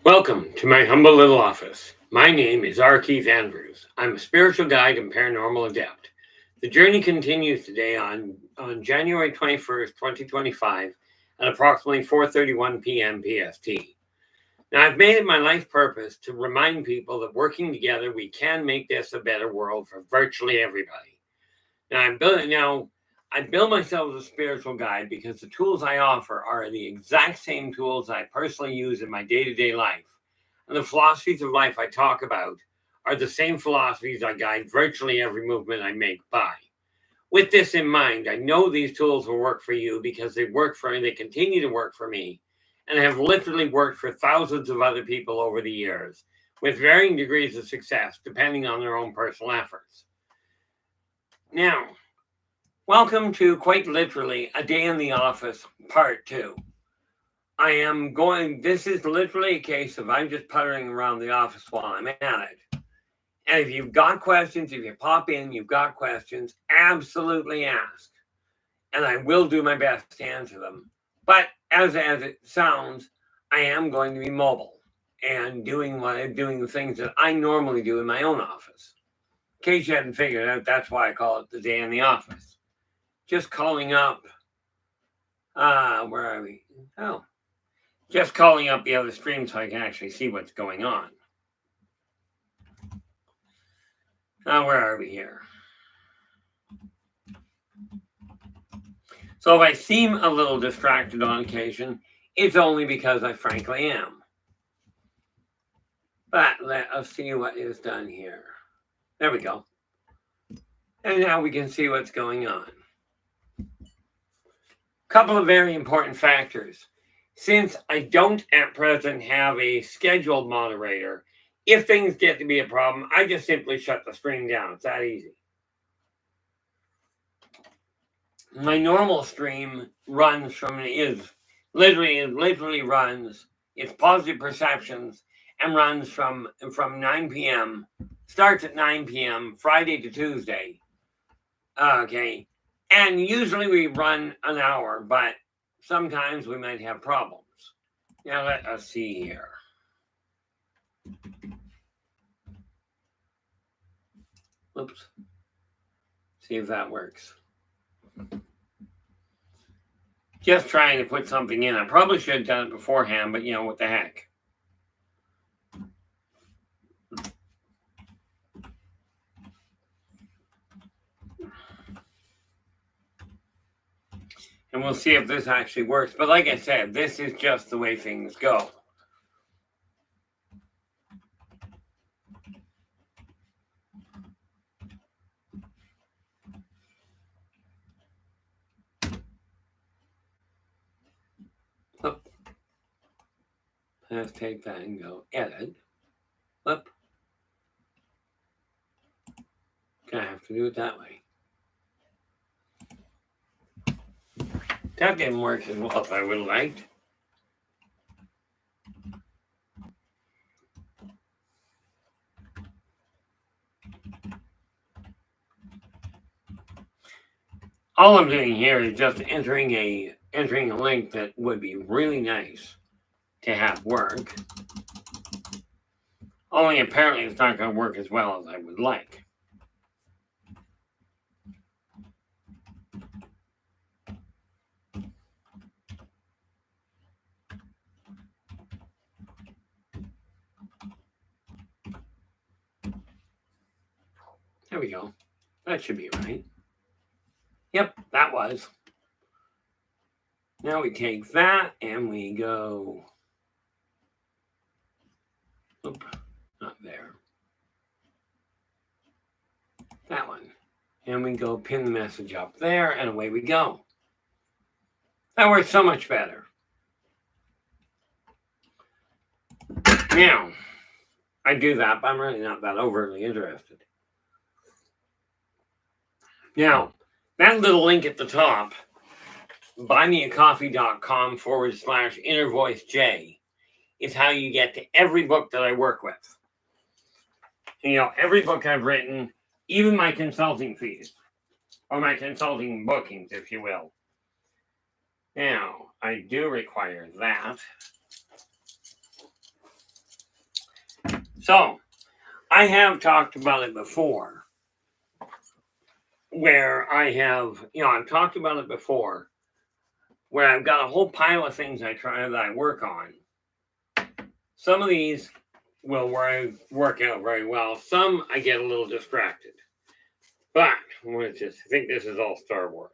Welcome to my humble little office. My name is R. Keith Andrews. I'm a spiritual guide and paranormal adept. The journey continues today on January 21st, 2025 at approximately 4:31 p.m. PST. Now, I've made it my life purpose to remind people that working together, we can make this a better world for virtually everybody. I build myself as a spiritual guide because the tools I offer are the exact same tools I personally use in my day-to-day life. And the philosophies of life I talk about are the same philosophies I guide virtually every movement I make by. With this in mind, I know these tools will work for you because they continue to work for me, and have literally worked for thousands of other people over the years, with varying degrees of success depending on their own personal efforts. Now, welcome to quite literally a day in the office, part two. This is literally a case of I'm just puttering around the office while I'm at it. And if you've got questions, if you pop in, you've got questions, absolutely ask. And I will do my best to answer them. But as it sounds, I am going to be mobile and doing the things that I normally do in my own office. In case you hadn't figured out, that's why I call it the day in the office. Just calling up, where are we? Oh, just calling up the other stream so I can actually see what's going on. Where are we here? So if I seem a little distracted on occasion, it's only because I frankly am. But let us see what is done here. There we go. And now we can see what's going on. Couple of very important factors. Since I don't at present have a scheduled moderator, if things get to be a problem, I just simply shut the stream down. It's that easy. My normal stream literally runs, it's positive perceptions, and runs from 9 p.m., starts at 9 p.m., Friday to Tuesday. Okay. And usually we run an hour, but sometimes we might have problems. Now let us see here. Oops. See if that works. Just trying to put something in. I probably should have done it beforehand, but what the heck. And we'll see if this actually works. But like I said, this is just the way things go. Let's take that and go edit. Flip. Gonna have to do it that way. That didn't work as well as I would have liked. All I'm doing here is just entering a link that would be really nice to have work. Only apparently it's not going to work as well as I would like. There we go. That should be right. Yep, that was. Now we take that and we go. Oop, not there. That one. And we go pin the message up there, and away we go. That works so much better. Now, I do that, but I'm really not that overtly interested. Now, that little link at the top, buymeacoffee.com/innervoicej, is how you get to every book that I work with. Every book I've written, even my consulting fees, or my consulting bookings, if you will. Now, I do require that. So, I have talked about it before, where I've talked about it before, where I've got a whole pile of things that I work on. Some of these will work out very well. Some I get a little distracted. But I think this is all Star Wars.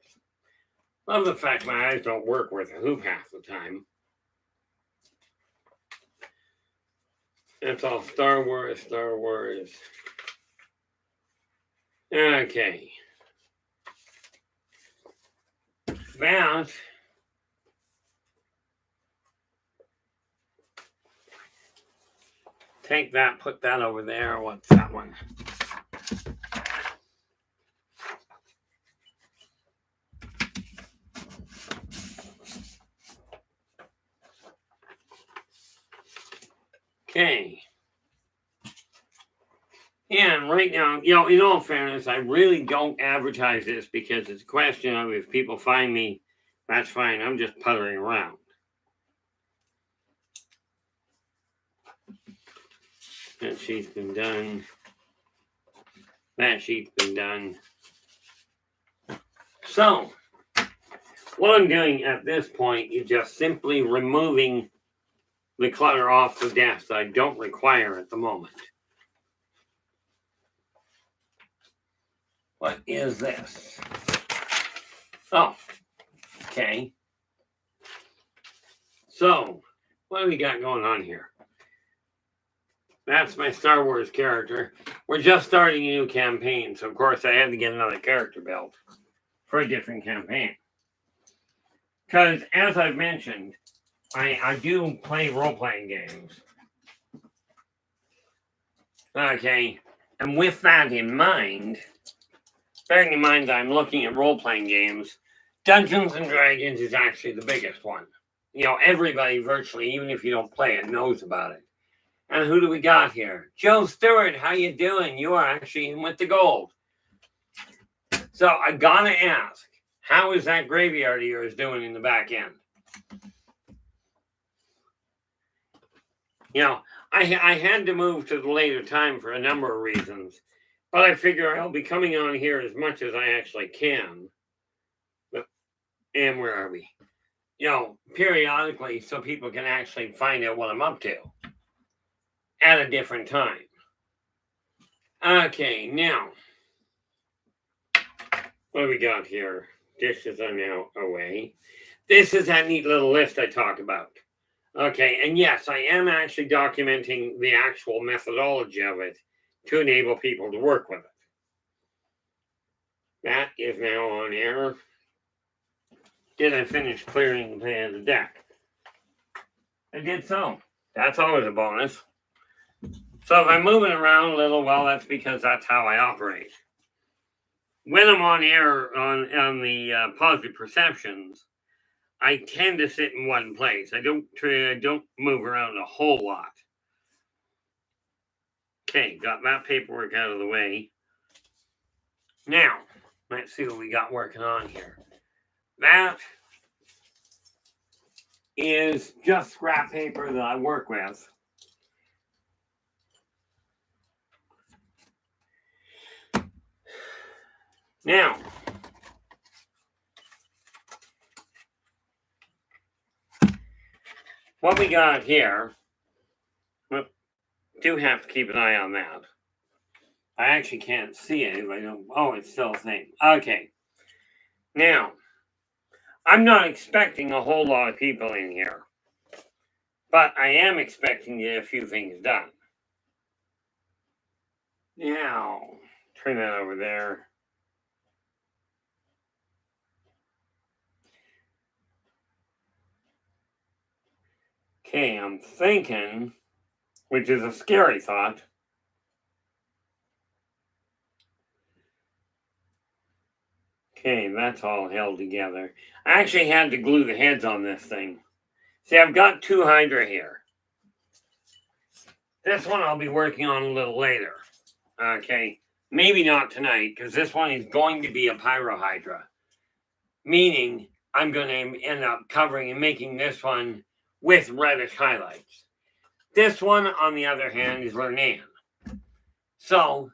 Love the fact my eyes don't work worth a hoop half the time. That's all Star Wars. Okay. That take that, put that over there. What's that one? Okay. And right now, in all fairness, I really don't advertise this because it's a question of if people find me, that's fine. I'm just puttering around. That sheet's been done. That sheet's been done. So, what I'm doing at this point is just simply removing the clutter off the desk that I don't require at the moment. What is this? Oh, okay. So, what do we got going on here? That's my Star Wars character. We're just starting a new campaign, so of course I had to get another character built for a different campaign. Because, as I've mentioned, I do play role-playing games. Okay, and with that in mind, bearing in mind that I'm looking at role-playing games, Dungeons & Dragons is actually the biggest one. Everybody virtually, even if you don't play it, knows about it. And who do we got here? Joe Stewart, how you doing? You are actually in with the gold. So I gotta ask, how is that graveyard of yours doing in the back end? I had to move to the later time for a number of reasons, but I figure I'll be coming on here as much as I actually can. And where are we? Periodically, so people can actually find out what I'm up to at a different time. Okay, now, what do we got here? Dishes are now away. This is that neat little list I talked about. Okay, and yes, I am actually documenting the actual methodology of it to enable people to work with it. That is now on air. Did I finish clearing the deck? I did so. That's always a bonus. So if I'm moving around a little, well, that's because that's how I operate. When I'm on air on the positive perceptions, I tend to sit in one place. I don't move around a whole lot. Okay, got that paperwork out of the way. Now, let's see what we got working on here. That is just scrap paper that I work with. Now, what we got here, well, do have to keep an eye on that. I actually can't see it if I don't. Oh, it's still the same. Okay. Now, I'm not expecting a whole lot of people in here, but I am expecting to get a few things done. Now, turn that over there. Okay, I'm thinking, which is a scary thought. Okay, that's all held together. I actually had to glue the heads on this thing. See, I've got 2 Hydra here. This one I'll be working on a little later. Okay, maybe not tonight, because this one is going to be a Pyro Hydra. Meaning, I'm going to end up covering and making this one with reddish highlights. This one, on the other hand, is Lernan. So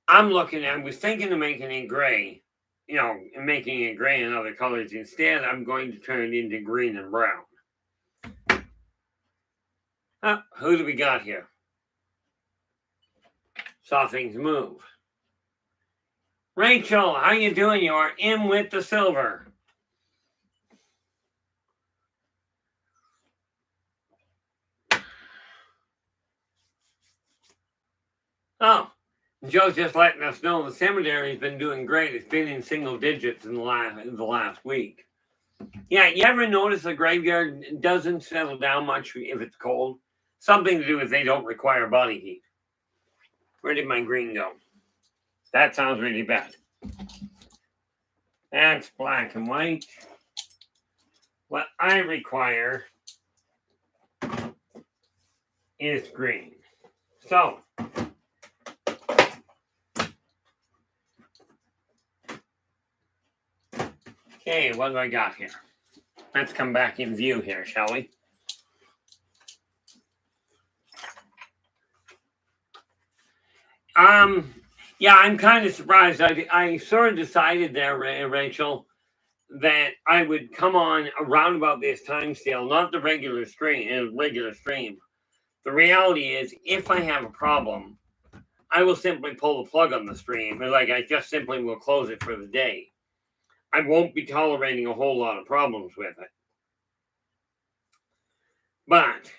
I was thinking of making it gray, making it gray in other colors. Instead, I'm going to turn it into green and brown. Who do we got here? Saw things move. Rachel, how you doing? You are in with the silver. Oh, Joe's just letting us know the cemetery's been doing great. It's been in single digits in the last week. Yeah, you ever notice the graveyard doesn't settle down much if it's cold? Something to do with they don't require body heat. Where did my green go? That sounds really bad. That's black and white. What I require is green. So, okay, what do I got here? Let's come back in view here, shall we? Yeah, I'm kind of surprised. I sort of decided there, Rachel, that I would come on around about this time scale, not the regular stream. The reality is, if I have a problem, I will simply pull the plug on the stream. I just simply will close it for the day. I won't be tolerating a whole lot of problems with it. But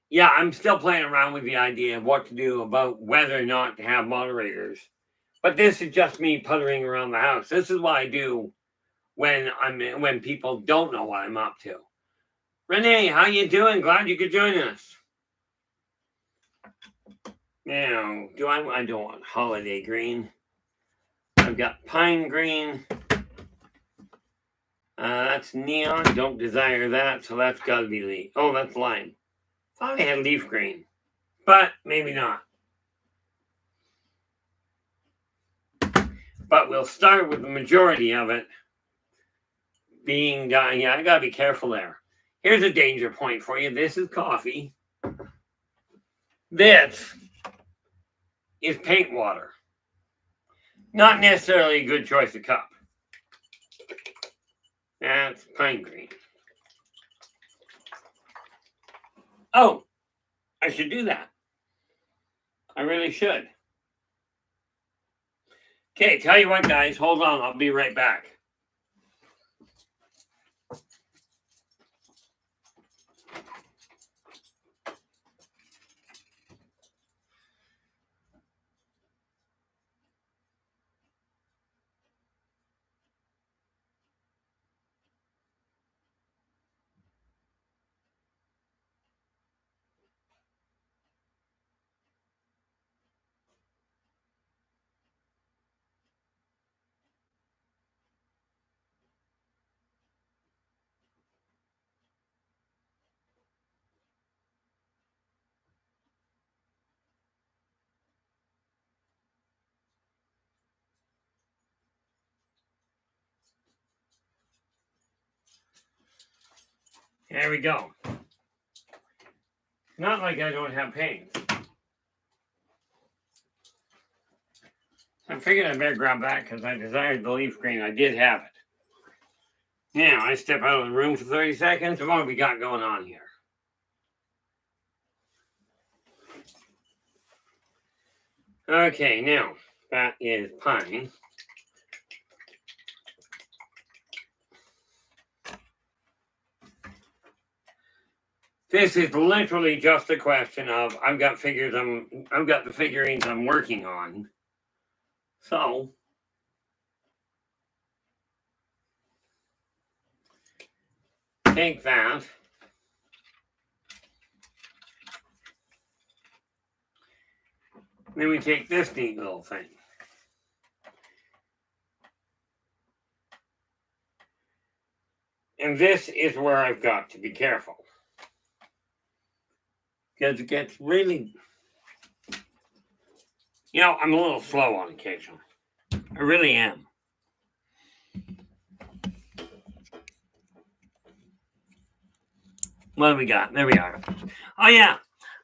yeah, I'm still playing around with the idea of what to do about whether or not to have moderators. But this is just me puttering around the house. This is what I do when people don't know what I'm up to. Renee, how you doing? Glad you could join us. Now, I don't want holiday green. I've got pine green. That's neon. Don't desire that, so that's got to be leaf. Oh, that's lime. Thought I had leaf green, but maybe not. But we'll start with the majority of it being done. Yeah, I gotta be careful there. Here's a danger point for you. This is coffee. This is paint water. Not necessarily a good choice of cup. That's pine green. Oh, I should do that. I really should. Okay, tell you what, guys, hold on. I'll be right back. There we go. Not like I don't have paint. I figured I better grab that because I desired the leaf green. I did have it. Now, I step out of the room for 30 seconds. What have we got going on here? Okay, now, that is pine. This is literally just a question of I've got the figurines I'm working on. So take that. Then we take this neat little thing. And this is where I've got to be careful. Because it gets really, I'm a little slow on occasion. I really am. What do we got? There we are. Oh, yeah.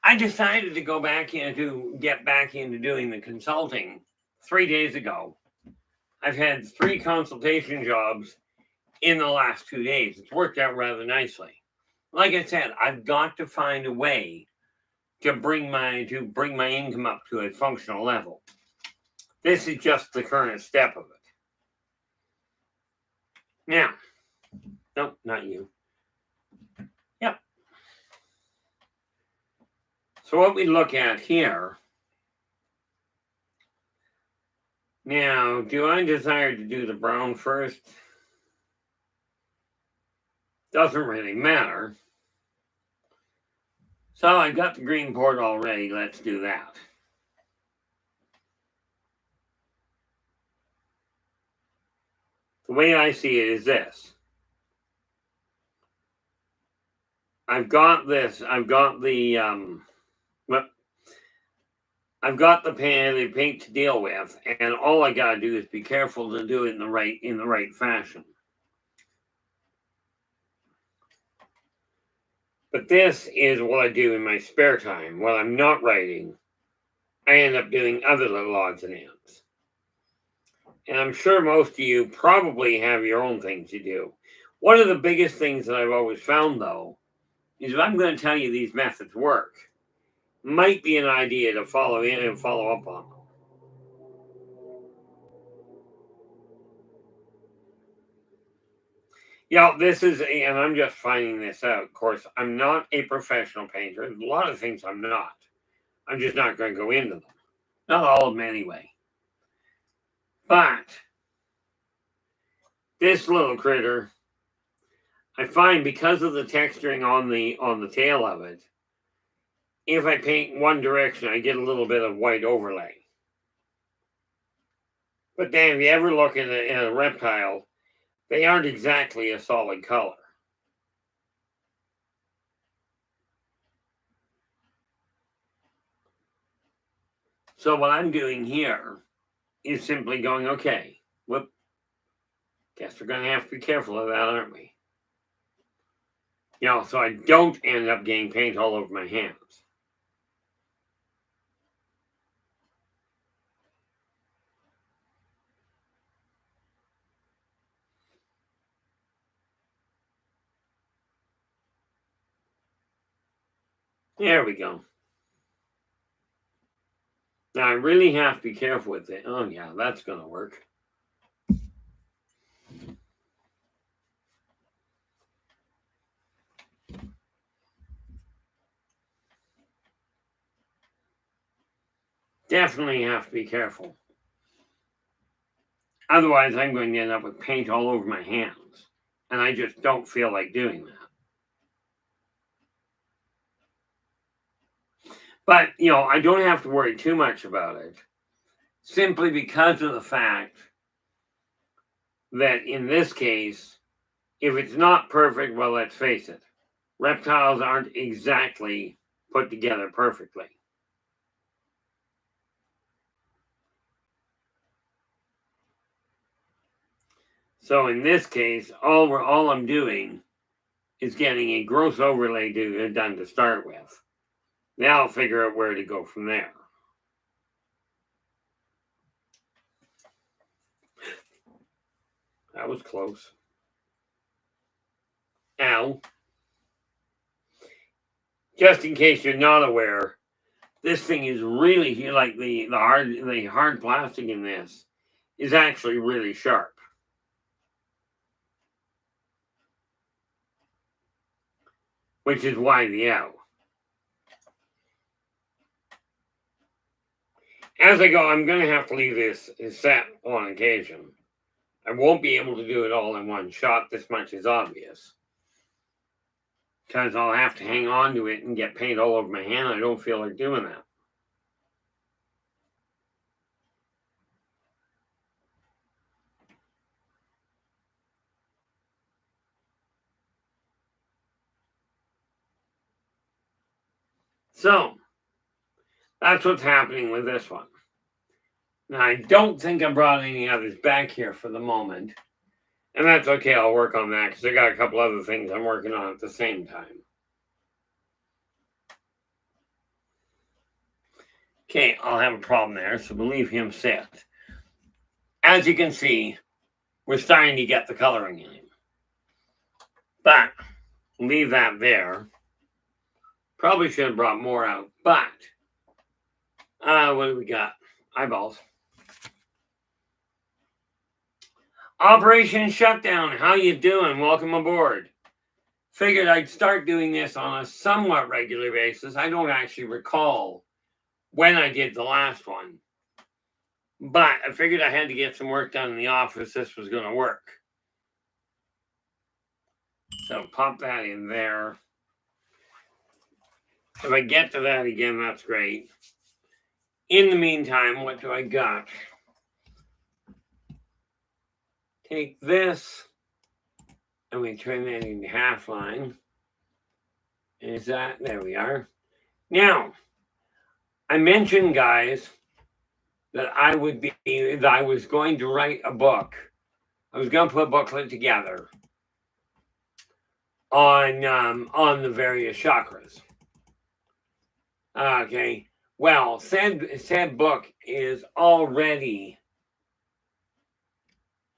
I decided to get back into doing the consulting 3 days ago. I've had 3 consultation jobs in the last 2 days. It's worked out rather nicely. Like I said, I've got to find a way to bring my income up to a functional level. This is just the current step of it. Now, no, not you. Yep. So what we look at here, now, do I desire to do the brown first? Doesn't really matter. So I've got the green port already. Let's do that. The way I see it is this. I've got this. I've got the paint to deal with, and all I gotta do is be careful to do it in the right fashion. But this is what I do in my spare time. While I'm not writing, I end up doing other little odds and ends. And I'm sure most of you probably have your own things you do. One of the biggest things that I've always found, though, is if I'm going to tell you these methods work, might be an idea to follow in and follow up on them. Yeah, and I'm just finding this out. Of course, I'm not a professional painter. There's a lot of things I'm not. I'm just not going to go into them. Not all of them anyway. But this little critter, I find because of the texturing on the tail of it, if I paint one direction, I get a little bit of white overlay. But then if you ever look at a reptile, they aren't exactly a solid color. So what I'm doing here is simply going, okay, whoop, guess we're going to have to be careful of that, aren't we? So I don't end up getting paint all over my hands. There we go. Now I really have to be careful with it. Oh yeah, that's going to work. Definitely have to be careful. Otherwise, I'm going to end up with paint all over my hands. And I just don't feel like doing that. But, I don't have to worry too much about it. Simply because of the fact that in this case, if it's not perfect, well, let's face it, reptiles aren't exactly put together perfectly. So in this case, all I'm doing is getting a gross overlay done to start with. Now I'll figure out where to go from there. That was close. Ow. Just in case you're not aware, this thing is really, like the hard plastic in this is actually really sharp. Which is why the ow. As I go, I'm going to have to leave this set on occasion. I won't be able to do it all in one shot. This much is obvious. Because I'll have to hang on to it and get paint all over my hand. I don't feel like doing that. So, that's what's happening with this one. Now, I don't think I brought any others back here for the moment. And that's okay. I'll work on that because I got a couple other things I'm working on at the same time. Okay, I'll have a problem there, so we'll leave him sit. As you can see, we're starting to get the coloring in him. But leave that there. Probably should have brought more out, but what do we got? Eyeballs. Operation Shutdown, how you doing? Welcome aboard. Figured I'd start doing this on a somewhat regular basis. I don't actually recall when I did the last one, but I figured I had to get some work done in the office. This was going to work. So pop that in there. If I get to that again, that's great. In the meantime, what do I got? Take this, and we turn that into half line. Is that, there we are. Now, I mentioned, guys, that I was going to write a book. I was going to put a booklet together on the various chakras. Okay. Well, said book is already,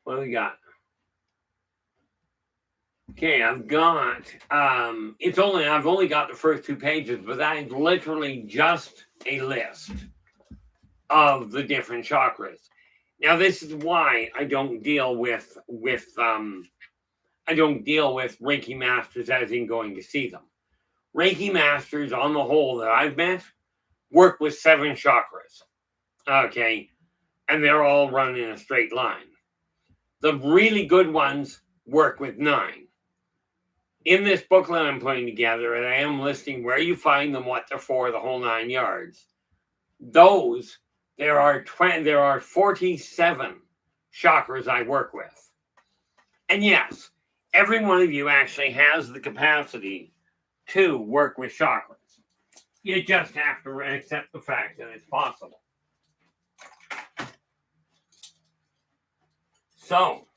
what do we got? Okay, I've got I've only got the first 2 pages, but that is literally just a list of the different chakras. Now, this is why I don't deal with Reiki masters as in going to see them. Reiki masters, on the whole, that I've met, work with 7 chakras. Okay, and they're all run in a straight line. The really good ones work with 9. In this booklet I'm putting together, and I am listing where you find them, what they're for, the whole 9 yards. There are 47 chakras I work with. And yes, every one of you actually has the capacity to work with chakras. You just have to accept the fact that it's possible. So,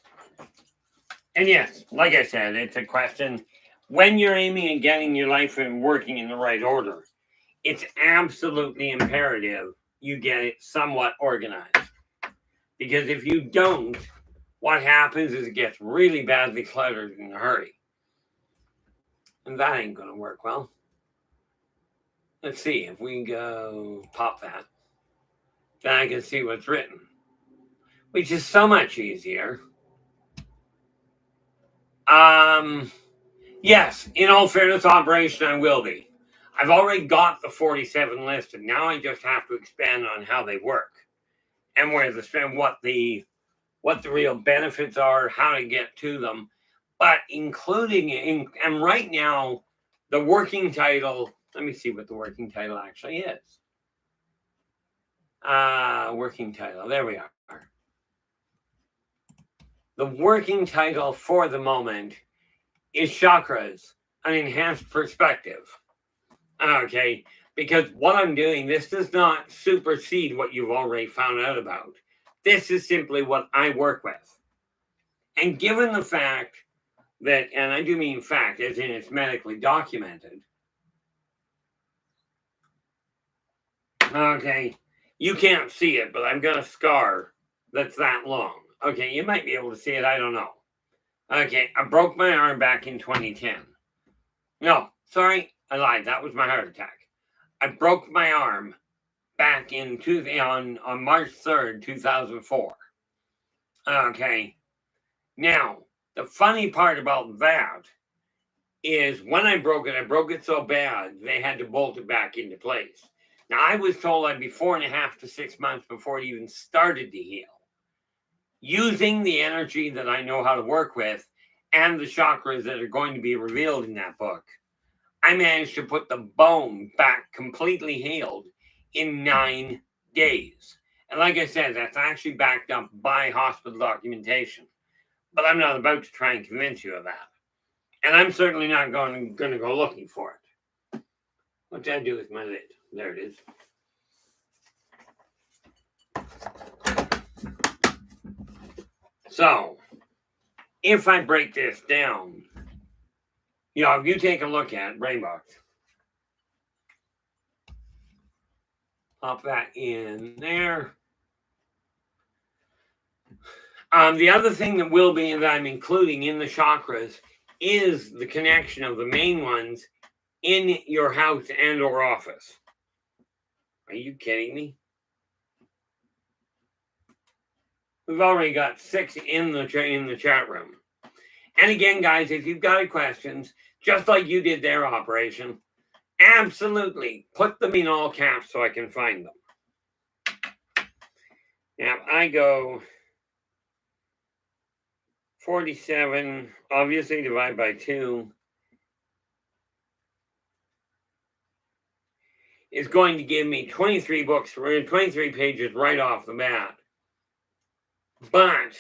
and yes, like I said, it's a question. When you're aiming at getting your life and working in the right order, it's absolutely imperative you get it somewhat organized. Because if you don't, what happens is it gets really badly cluttered in a hurry. And that ain't going to work well. Let's see if we go pop that. Then I can see what's written, which is so much easier. Yes, in all fairness, Operation I will be. I've already got the 47 listed. Now I just have to expand on how they work and what the real benefits are, how to get to them, but including and right now the working title. Let me see what the working title actually is. Working title. There we are. The working title for the moment is Chakras, an Enhanced Perspective. Okay, because what I'm doing, this does not supersede what you've already found out about. This is simply what I work with. And given the fact that, and I do mean fact, as in it's medically documented. Okay, you can't see it, but I've got a scar that's that long. Okay, you might be able to see it, I don't know. Okay, I broke my arm back in 2010. No, sorry, I lied. That was my heart attack. I broke my arm back on March 3rd, 2004. Okay, now, the funny part about that is when I broke it so bad, they had to bolt it back into place. Now, I was told I'd be 4.5 to 6 months before it even started to heal. Using the energy that I know how to work with and the chakras that are going to be revealed in that book, I managed to put the bone back completely healed in 9 days. And like I said, that's actually backed up by hospital documentation. But I'm not about to try and convince you of that. And I'm certainly not going to go looking for it. What did I do with my lid? There it is. So, if I break this down, if you take a look at Brainbox, Pop that in there. The other thing that will be that I'm including in the chakras is the connection of the main ones in your house and or office. Are you kidding me? We've already got 6 in the chat room. And again, guys, if you've got any questions, just like you did their operation, absolutely put them in all caps so I can find them. Now I go 47, obviously divide by 2 is going to give me 23 books, 23 pages right off the bat. But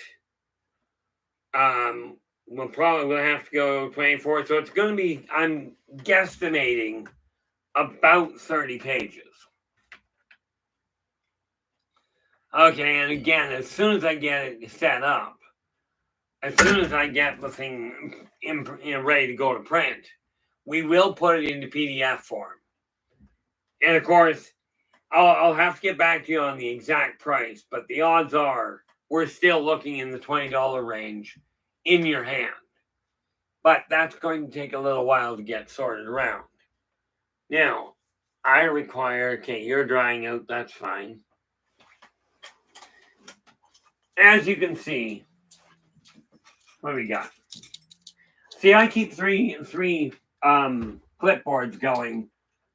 we'll probably have to go 24. So it's going to be, I'm guesstimating about 30 pages. Okay, and again, as soon as I get it set up, as soon as I get the thing ready to go to print, we will put it into PDF form. And of course, I'll have to get back to you on the exact price, but the odds are we're still looking in the $20 range in your hand. But that's going to take a little while to get sorted around. Now, I require, okay, you're drying out, that's fine. As you can see, what do we got? See, I keep three clipboards going.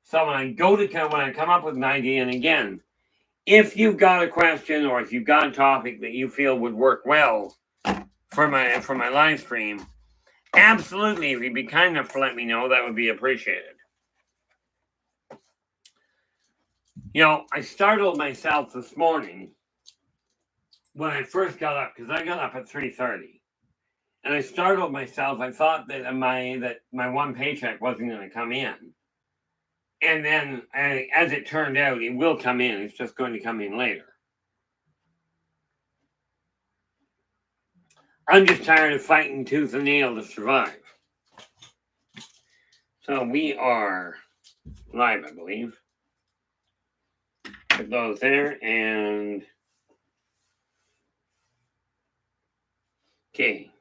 So when I come up with an idea, and again, if you've got a question or if you've got a topic that you feel would work well for my live stream, absolutely, if you'd be kind enough to let me know, that would be appreciated. You know, I startled myself this morning when I first got up, because I got up at 3:30. And I startled myself. I thought that my one paycheck wasn't going to come in. And then, as it turned out, it will come in. It's just going to come in later. I'm just tired of fighting tooth and nail to survive. So we are live, I believe. Put those there and... Okay.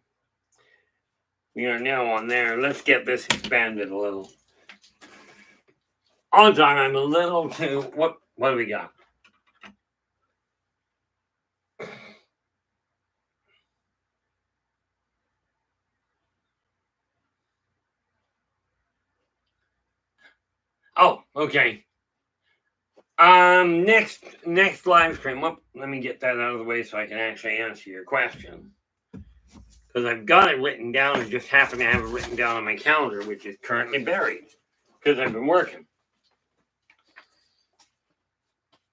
We are now on there. Let's get this expanded a little. Odds are I'm a little too... What do we got? Oh, okay. Next live stream. Let me get that out of the way so I can actually answer your question. Because I've got it written down and just happen to have it written down on my calendar, which is currently buried because I've been working.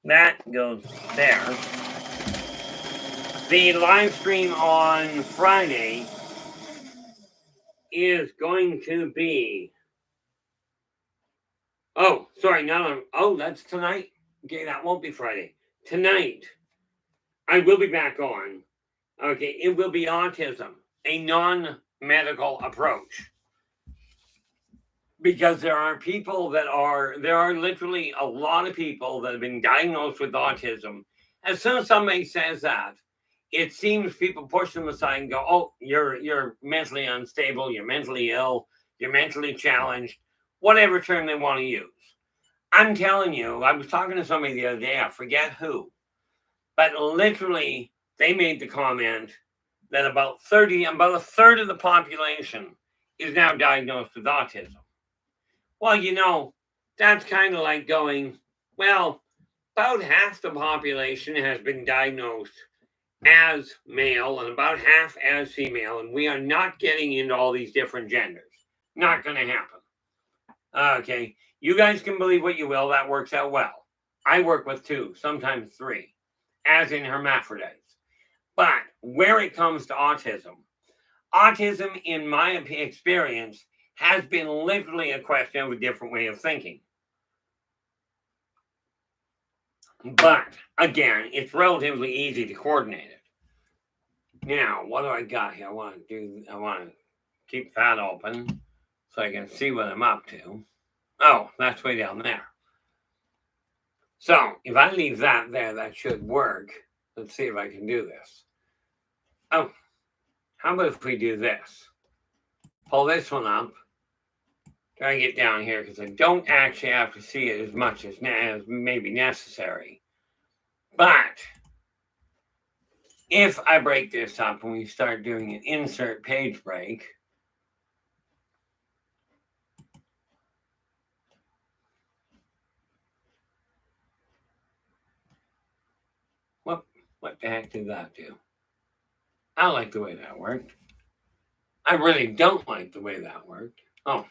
That goes there. The live stream on Friday is going to be... Oh, sorry, not on... Oh, that's tonight. Okay, that won't be Friday. Tonight, I will be back on. Okay, it will be autism, a non-medical approach. Because there are literally a lot of people that have been diagnosed with autism. As soon as somebody says that, it seems people push them aside and go, oh, you're mentally unstable, you're mentally ill, you're mentally challenged, whatever term they want to use. I'm telling you, I was talking to somebody the other day, I forget who, but literally they made the comment that about a third of the population is now diagnosed with autism. Well, you know, that's kind of like going, well, about half the population has been diagnosed as male and about half as female, and we are not getting into all these different genders. Not going to happen. Okay, you guys can believe what you will. That works out well. I work with 2, sometimes 3, as in hermaphrodites. But where it comes to autism, in my experience, has been literally a question of a different way of thinking. But again, it's relatively easy to coordinate it. Now, what do I got here? I want to keep that open so I can see what I'm up to. Oh, that's way down there. So if I leave that there, that should work. Let's see if I can do this. Oh, how about if we do this? Pull this one up. Try to get down here because I don't actually have to see it as much as may be necessary. But if I break this up and we start doing an insert page break, what the heck did that do? I like the way that worked. I really don't like the way that worked. Oh.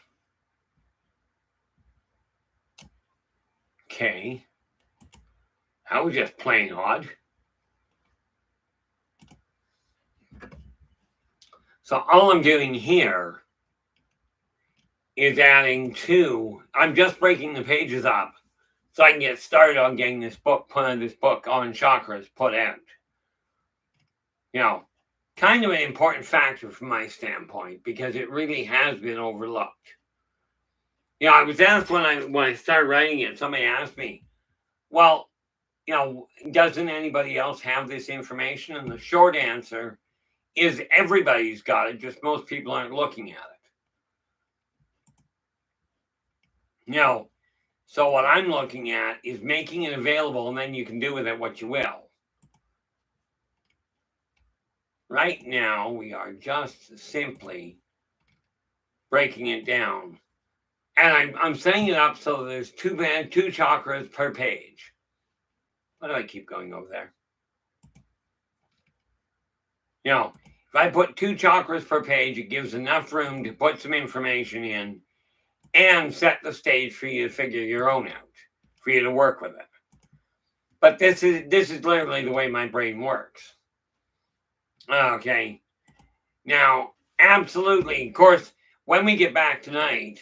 Okay. That was just plain odd. So all I'm doing here is adding two. I'm just breaking the pages up so I can get started on getting this book on chakras put out. You know, kind of an important factor from my standpoint because it really has been overlooked. You know, I was asked when I started writing it, somebody asked me, well, you know, doesn't anybody else have this information? And the short answer is everybody's got it, just most people aren't looking at it. You know, so what I'm looking at is making it available and then you can do with it what you will. Right now, we are just simply breaking it down. And I'm setting it up so there's two chakras per page. Why do I keep going over there? You know, if I put 2 chakras per page, it gives enough room to put some information in and set the stage for you to figure your own out, for you to work with it. But this is literally the way my brain works. Okay. Now, absolutely, of course, when we get back tonight,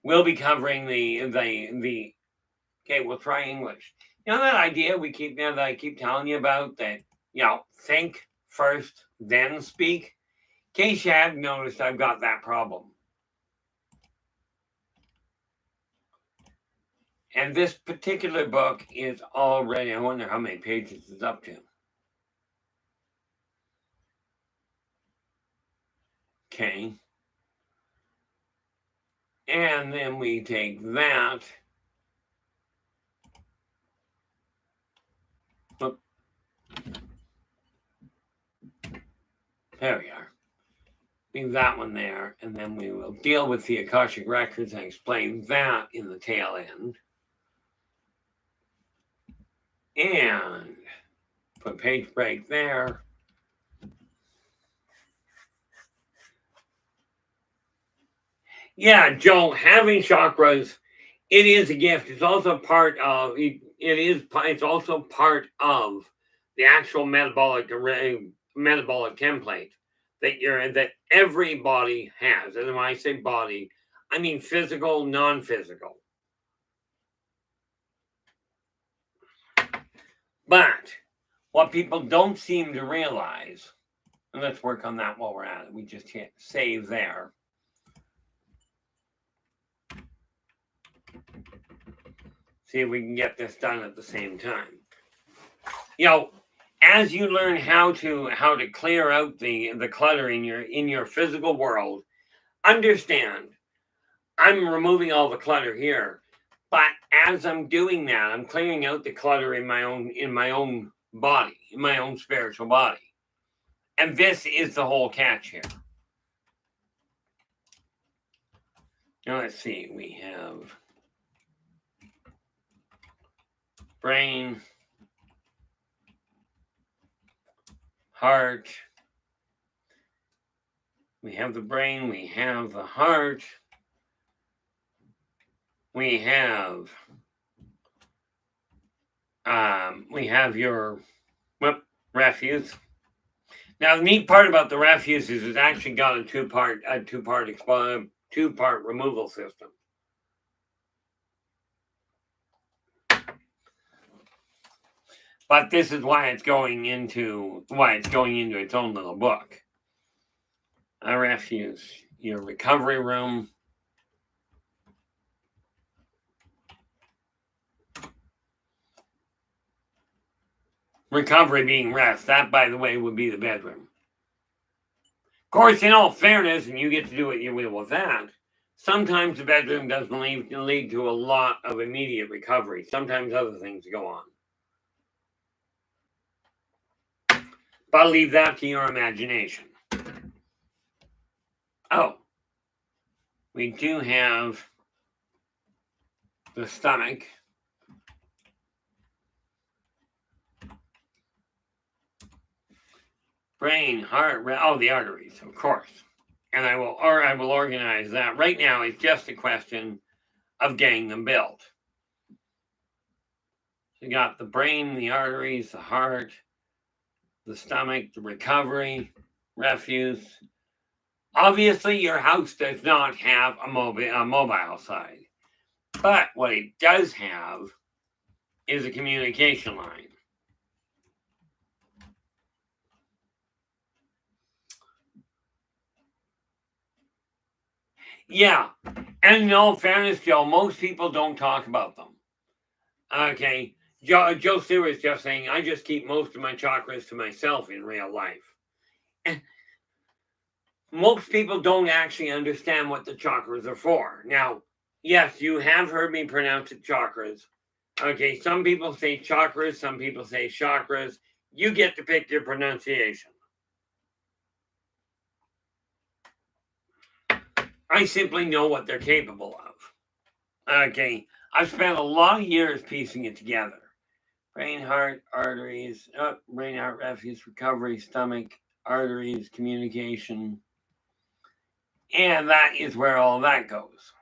we'll be covering the okay, we'll try English. You know that idea that I keep telling you about that, you know, think first, then speak? In case you hadn't noticed, I've got that problem. And this particular book is already, I wonder how many pages it's up to. Okay. And then we take that. Oop. There we are. Leave that one there, and then we will deal with the Akashic Records and explain that in the tail end. And put page break there. Yeah, Joe, having chakras, it is a gift. It's also part of it's also part of the actual metabolic template that everybody has. And when I say body, I mean physical, non-physical. But what people don't seem to realize, and let's work on that while we're at it. We just hit save there. See if we can get this done at the same time. You know, as you learn how to clear out the clutter in your physical world, understand I'm removing all the clutter here, but as I'm doing that, I'm clearing out the clutter in my own body, in my own spiritual body. And this is the whole catch here. Now let's see, we have brain, heart. We have the brain, we have the heart. We have your refuse. Now the neat part about the refuse is it's actually got a two-part removal system. But this is why it's going into its own little book. A refuse, your recovery room. Recovery being rest. That, by the way, would be the bedroom. Of course, in all fairness, and you get to do what you will with that, sometimes the bedroom doesn't lead to a lot of immediate recovery. Sometimes other things go on. But I'll leave that to your imagination. Oh, we do have the stomach. Brain, heart, the arteries, of course. And I will organize that. Right now, it's just a question of getting them built. So you got the brain, the arteries, the heart, the stomach, the recovery, refuse. Obviously, your house does not have a mobile side. But what it does have is a communication line. Yeah, and in all fairness, Joe, most people don't talk about them. Okay, Joe Stewart is just saying, I just keep most of my chakras to myself in real life. And most people don't actually understand what the chakras are for. Now, yes, you have heard me pronounce it chakras. Okay, some people say chakras, some people say chakras. You get to pick your pronunciation. I simply know what they're capable of. Okay, I've spent a lot of years piecing it together. Brain, heart, arteries, brain, heart, refuse, recovery, stomach, arteries, communication. And that is where all that goes.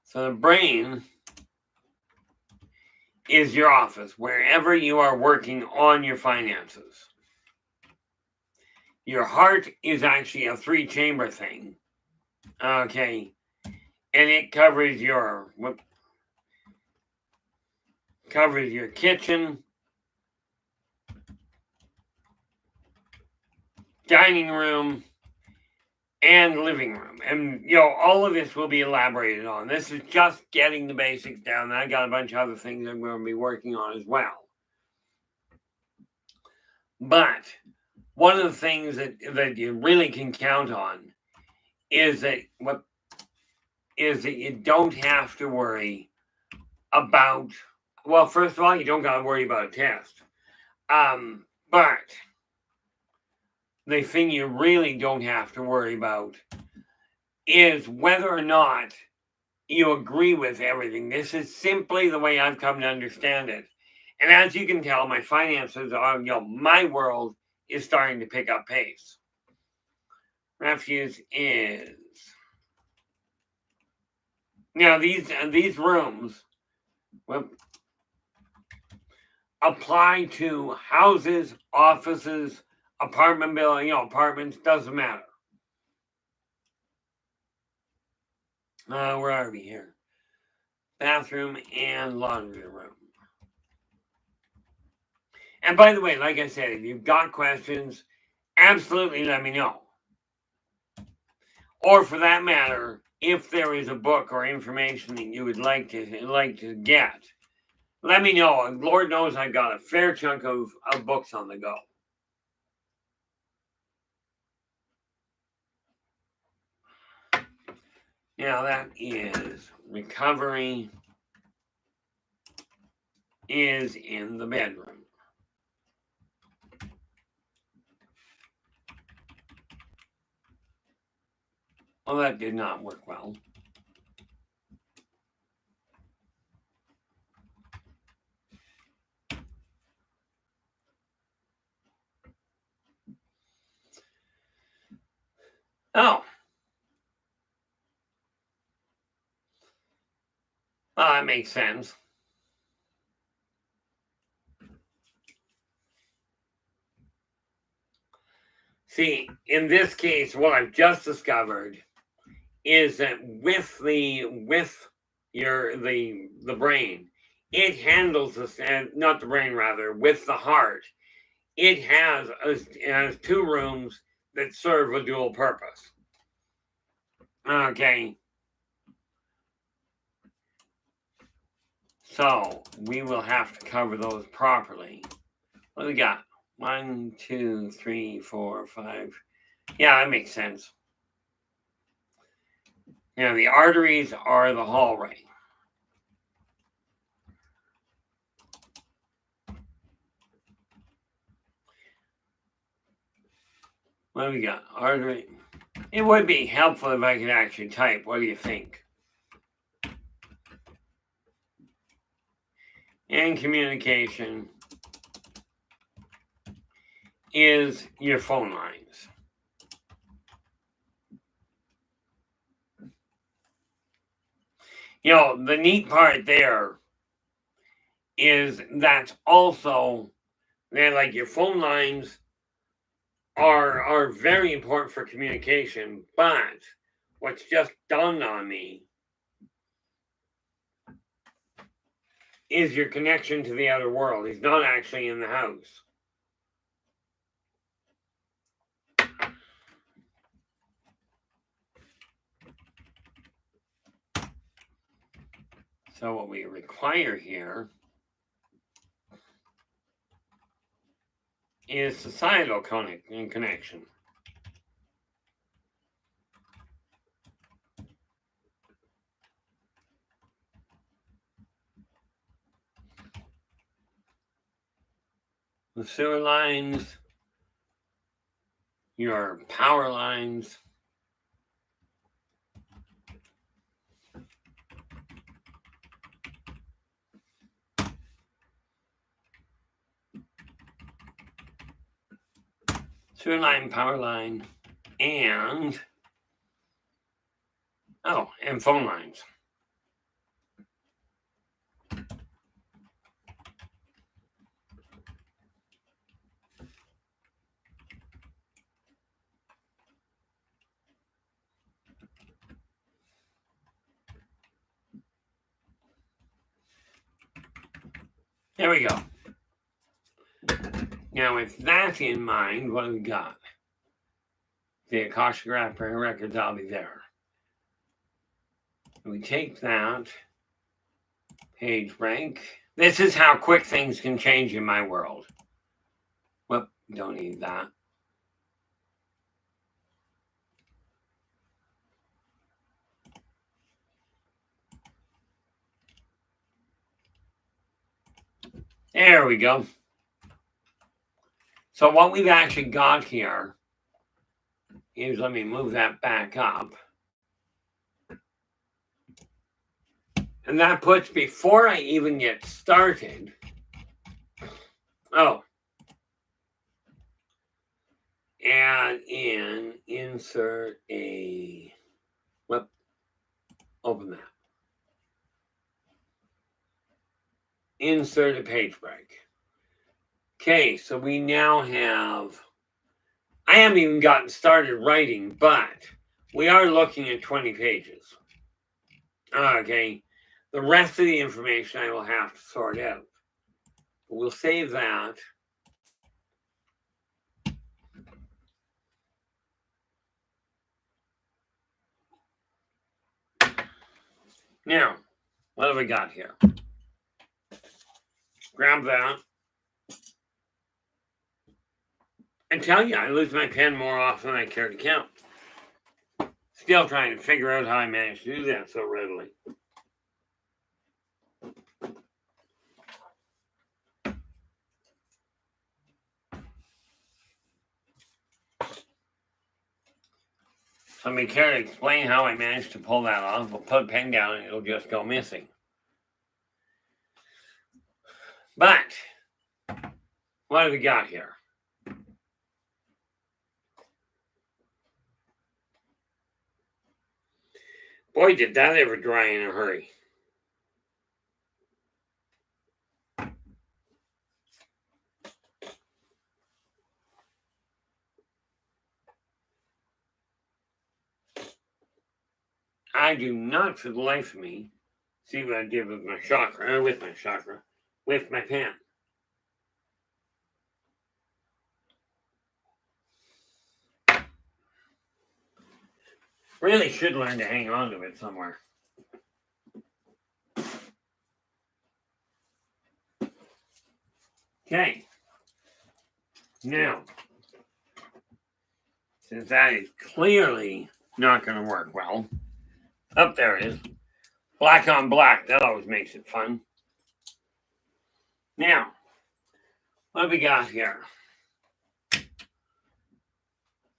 So the brain is your office, wherever you are working on your finances. Your heart is actually a 3-chamber thing. Okay. And it covers your kitchen, dining room, and living room. And, all of this will be elaborated on. This is just getting the basics down. I got a bunch of other things I'm going to be working on as well. But one of the things that you really can count on is that you don't have to worry about, well, first of all, you don't got to worry about a test. But the thing you really don't have to worry about is whether or not you agree with everything. This is simply the way I've come to understand it. And as you can tell, my finances are, my world is starting to pick up pace. Refuse is, now these rooms apply to houses, offices, apartment building, apartments, doesn't matter. Where are we here? Bathroom and laundry room. And by the way, like I said, if you've got questions, absolutely let me know. Or for that matter, if there is a book or information that you would like to get, let me know. And Lord knows I've got a fair chunk of books on the go. Now that is recovery is in the bedroom. Well, that did not work well. Oh. Well, that makes sense. See, in this case, what I've just discovered is that with the brain, it handles this, and not the brain, rather, with the heart, it has 2 rooms that serve a dual purpose. Okay. So we will have to cover those properly. What do we got? 1, 2, 3, 4, 5. Yeah, that makes sense. The arteries are the hallway. What do we got? Artery. It would be helpful if I could actually type. What do you think? And communication is your phone lines. The neat part there is that's also, like your phone lines are very important for communication, but what's just dawned on me is your connection to the outer world. He's not actually in the house. So what we require here is societal connection. The sewer lines, your power lines, sewer line, power line, and phone lines. There we go. Now, with that in mind, what do we got? The Akashic records, I'll be there. We take that, page rank. This is how quick things can change in my world. Whoop, don't need that. There we go. So what we've actually got here is, let me move that back up. And that puts, before I even get started, add in, insert a, open that. Insert a page break. Okay, so we now have, I haven't even gotten started writing, but we are looking at 20 pages. Okay, the rest of the information I will have to sort out. But we'll save that. Now, what have we got here? Grab that. I tell you, I lose my pen more often than I care to count. Still trying to figure out how I managed to do that so readily. Somebody care to explain how I managed to pull that off? We'll put a pen down and it'll just go missing. But, what have we got here? Boy, did that ever dry in a hurry. I do not, for the life of me, see what I did with my chakra, with my pen. Really should learn to hang on to it somewhere. Okay. Now, since that is clearly not going to work well, up there it is. Black on black. That always makes it fun. Now, what have we got here?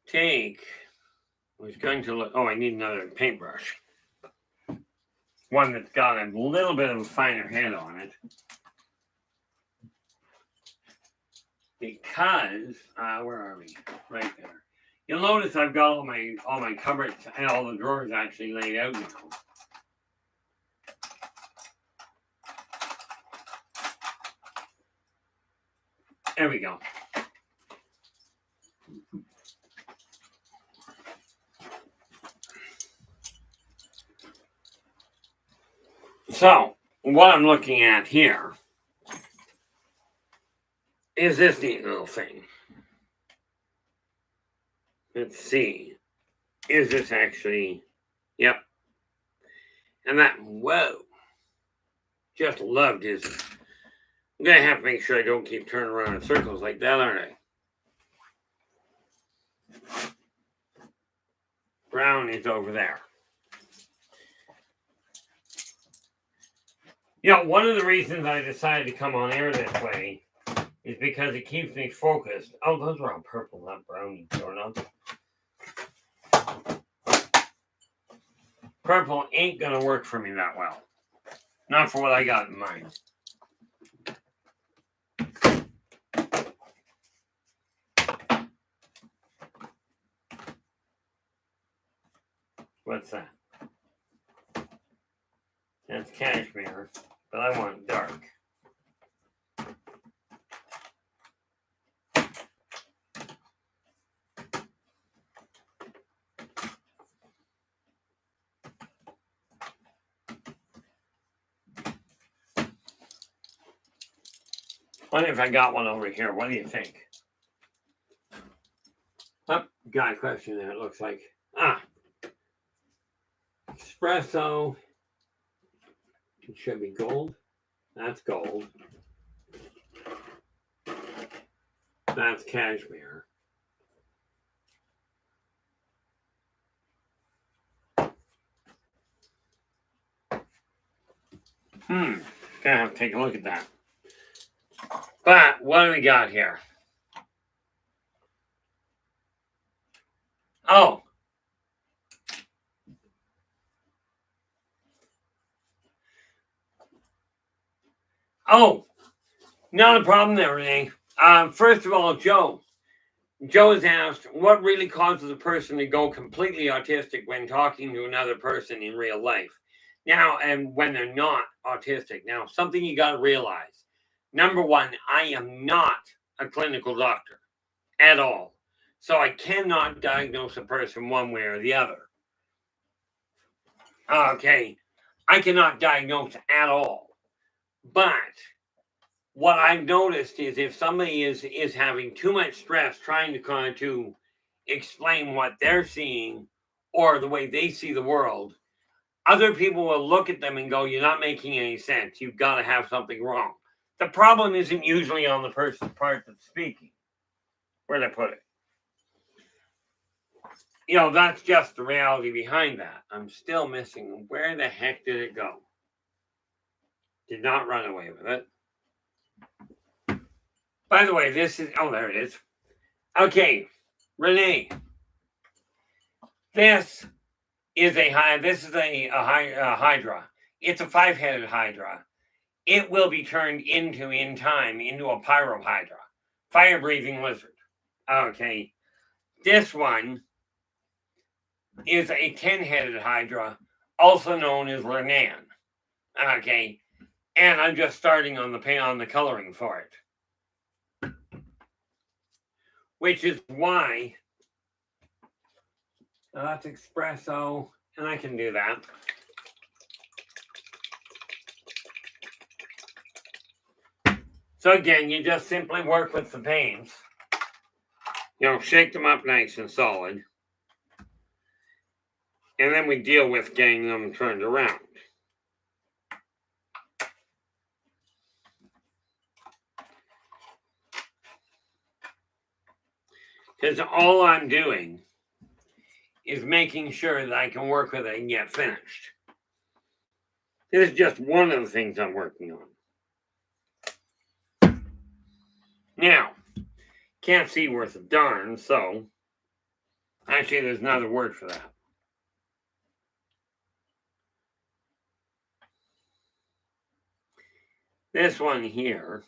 Take. I was going to look. Oh, I need another paintbrush. One that's got a little bit of a finer head on it. Because, where are we? Right there. You'll notice I've got all my cupboards and all the drawers actually laid out now. There we go. So, what I'm looking at here is this neat little thing. Let's see. Is this actually... Yep. And that... Whoa. Just loved his... I'm going to have to make sure I don't keep turning around in circles like that, aren't I? Brown is over there. You know, one of the reasons I decided to come on air this way is because it keeps me focused. Oh, those are all purple, not brown, doorknobs. Purple ain't going to work for me that well. Not for what I got in mind. What's that? That's cashmere, but I want dark. What if I got one over here? What do you think? Oh, got a question there, it looks like. Espresso. It should be gold. That's gold. That's cashmere. Gonna have to take a look at that. But what do we got here? Oh. Oh. Not a problem there, Renee. First of all, Joe has asked, what really causes a person to go completely autistic when talking to another person in real life? Now, and when they're not autistic. Now, something you got to realize. Number one, I am not a clinical doctor at all. So I cannot diagnose a person one way or the other. Okay. I cannot diagnose at all. But what I've noticed is if somebody is having too much stress trying to kind of to explain what they're seeing or the way they see the world, other people will look at them and go, you're not making any sense. You've got to have something wrong. The problem isn't usually on the person's part that's speaking. Where'd I put it? You know, that's just the reality behind that. I'm still missing. Where the heck did it go? Did not run away with it. By the way, this is... Oh, there it is. Okay, Renee. This is a hydra. It's a 5-headed hydra. It will be turned into, in time, into a pyrohydra. Fire-breathing lizard. Okay. This one is a 10-headed hydra, also known as Lernan. Okay. And I'm just starting on the coloring for it. Which is why that's espresso, and I can do that. So again, you just simply work with the paints. You know, shake them up nice and solid. And then we deal with getting them turned around. Because all I'm doing is making sure that I can work with it and get finished. This is just one of the things I'm working on. Now, can't see worth a darn, so actually there's another word for that. This one here,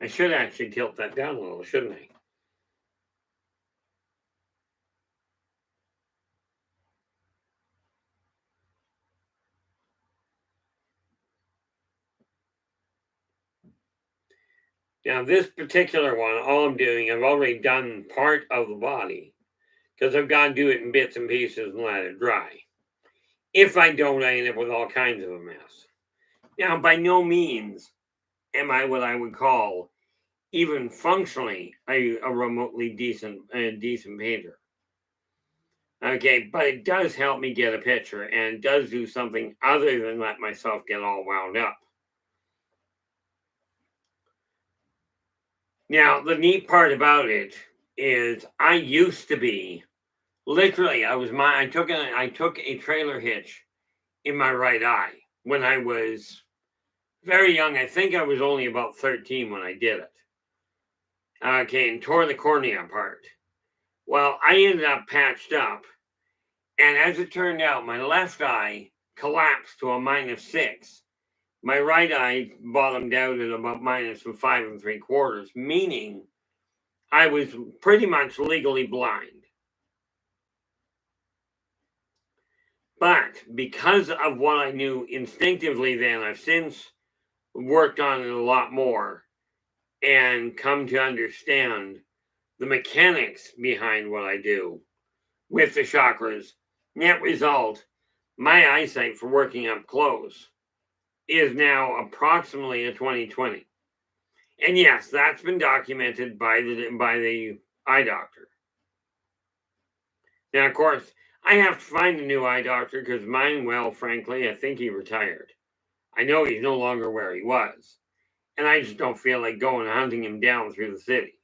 I should actually tilt that down a little, shouldn't I? Now, this particular one, all I'm doing, I've already done part of the body because I've got to do it in bits and pieces and let it dry. If I don't, I end up with all kinds of a mess. Now, by no means am I what I would call even functionally a remotely decent painter. Okay, but it does help me get a picture, and it does do something other than let myself get all wound up. Now, the neat part about it is I used to be literally I took a trailer hitch in my right eye when I was very young. I think I was only about 13 when I did it. Okay, and tore the cornea apart. Well, I ended up patched up, and as it turned out, my left eye collapsed to a -6. My right eye bottomed out at about -5 3/4, meaning I was pretty much legally blind. But because of what I knew instinctively then, I've since worked on it a lot more and come to understand the mechanics behind what I do with the chakras. Net result, my eyesight for working up close is now approximately a 20/20. And yes, that's been documented by the eye doctor. Now, of course, I have to find a new eye doctor because mine, well, frankly, I think he retired. I know he's no longer where he was, and I just don't feel like going hunting him down through the city.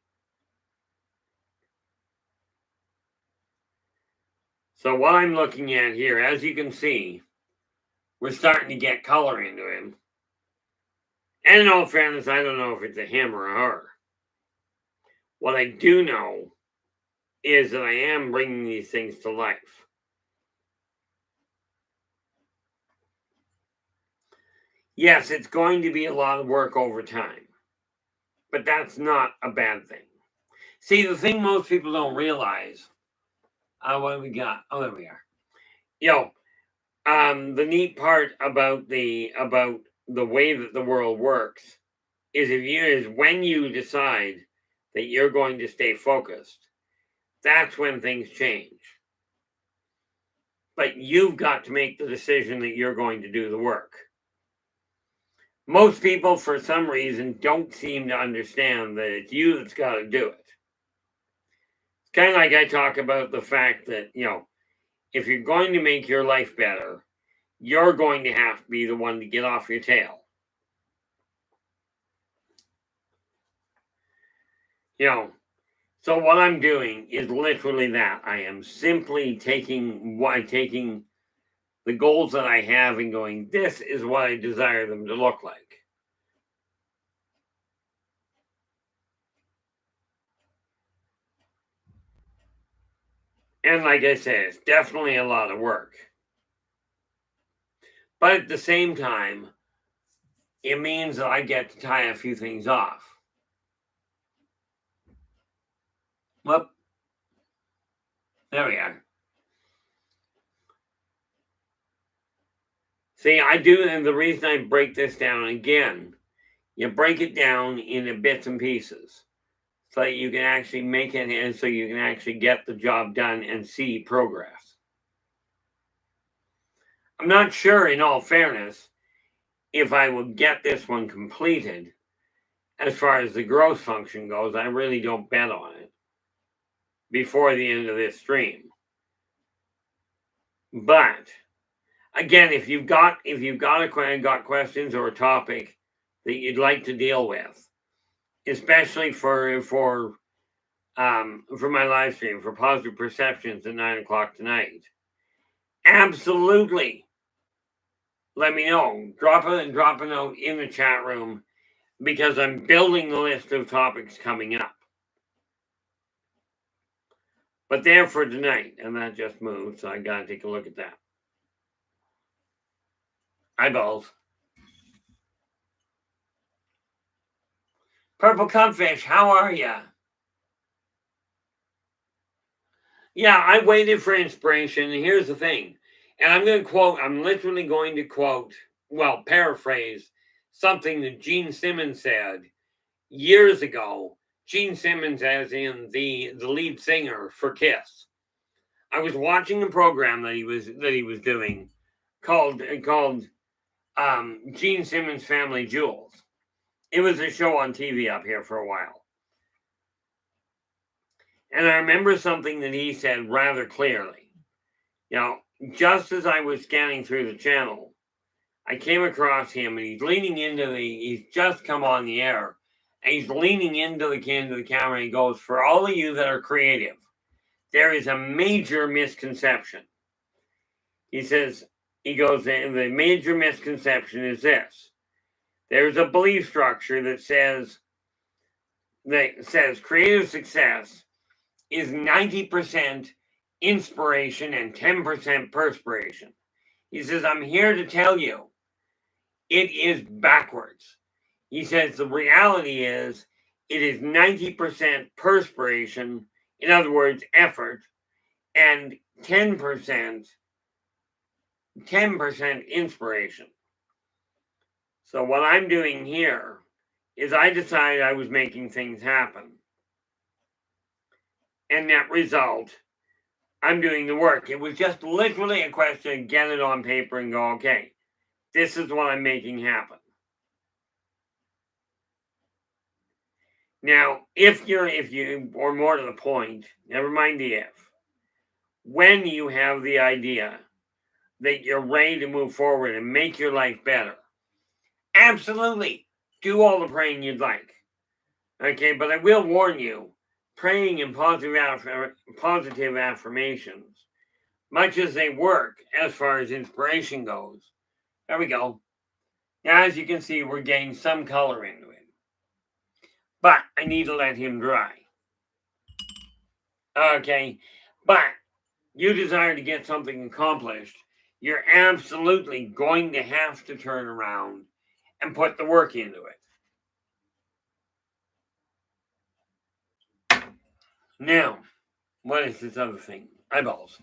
So what I'm looking at here, as you can see, we're starting to get color into him. And in all fairness, I don't know if it's a him or a her. What I do know is that I am bringing these things to life. Yes, it's going to be a lot of work over time, but that's not a bad thing. See, the thing most people don't realize, what do we got? Oh, there we are. The neat part about the way that the world works is when you decide that you're going to stay focused, that's when things change. But you've got to make the decision that you're going to do the work. Most people, for some reason, don't seem to understand that it's you that's got to do it. It's kind of like I talk about the fact that, if you're going to make your life better, you're going to have to be the one to get off your tail. So what I'm doing is literally that. I am simply taking the goals that I have and going, this is what I desire them to look like. And like I said, it's definitely a lot of work. But at the same time, it means that I get to tie a few things off. Well, there we are. See, I do, and the reason I break this down again, you break it down into bits and pieces so that you can actually make it, and so you can actually get the job done and see progress. I'm not sure, in all fairness, if I will get this one completed. As far as the growth function goes, I really don't bet on it before the end of this stream. But again, if you've got questions or a topic that you'd like to deal with, especially for for my live stream for Positive Perceptions at 9 o'clock tonight, absolutely let me know. Drop a note in the chat room because I'm building the list of topics coming up. But there for tonight, and that just moved, so I gotta take a look at that. Eyeballs. Purple Cupfish, how are ya? Yeah, I waited for inspiration, and here's the thing. And I'm literally going to quote, well, paraphrase something that Gene Simmons said years ago. Gene Simmons, as in the lead singer for Kiss. I was watching a program that he was doing called Gene Simmons Family Jewels. It was a show on TV up here for a while. And I remember something that he said rather clearly. You know, just as I was scanning through the channel, I came across him, and he's just come on the air, and he's leaning into the camera, and he goes, for all of you that are creative, there is a major misconception. He goes, the major misconception is this. There's a belief structure that says creative success is 90% inspiration and 10% perspiration. He says, I'm here to tell you, it is backwards. He says the reality is it is 90% perspiration, in other words, effort, and 10% inspiration. So what I'm doing here is I decided I was making things happen. And that result, I'm doing the work. It was just literally a question of get it on paper and go, okay, this is what I'm making happen. Now, if you, or more to the point, never mind the if, when you have the idea that you're ready to move forward and make your life better, absolutely do all the praying you'd like. Okay, but I will warn you, praying and positive affirmations, much as they work as far as inspiration goes, there we go. Now, as you can see, we're getting some color into it. But I need to let him dry. Okay, but you desire to get something accomplished, you're absolutely going to have to turn around and put the work into it. Now, what is this other thing? Eyeballs.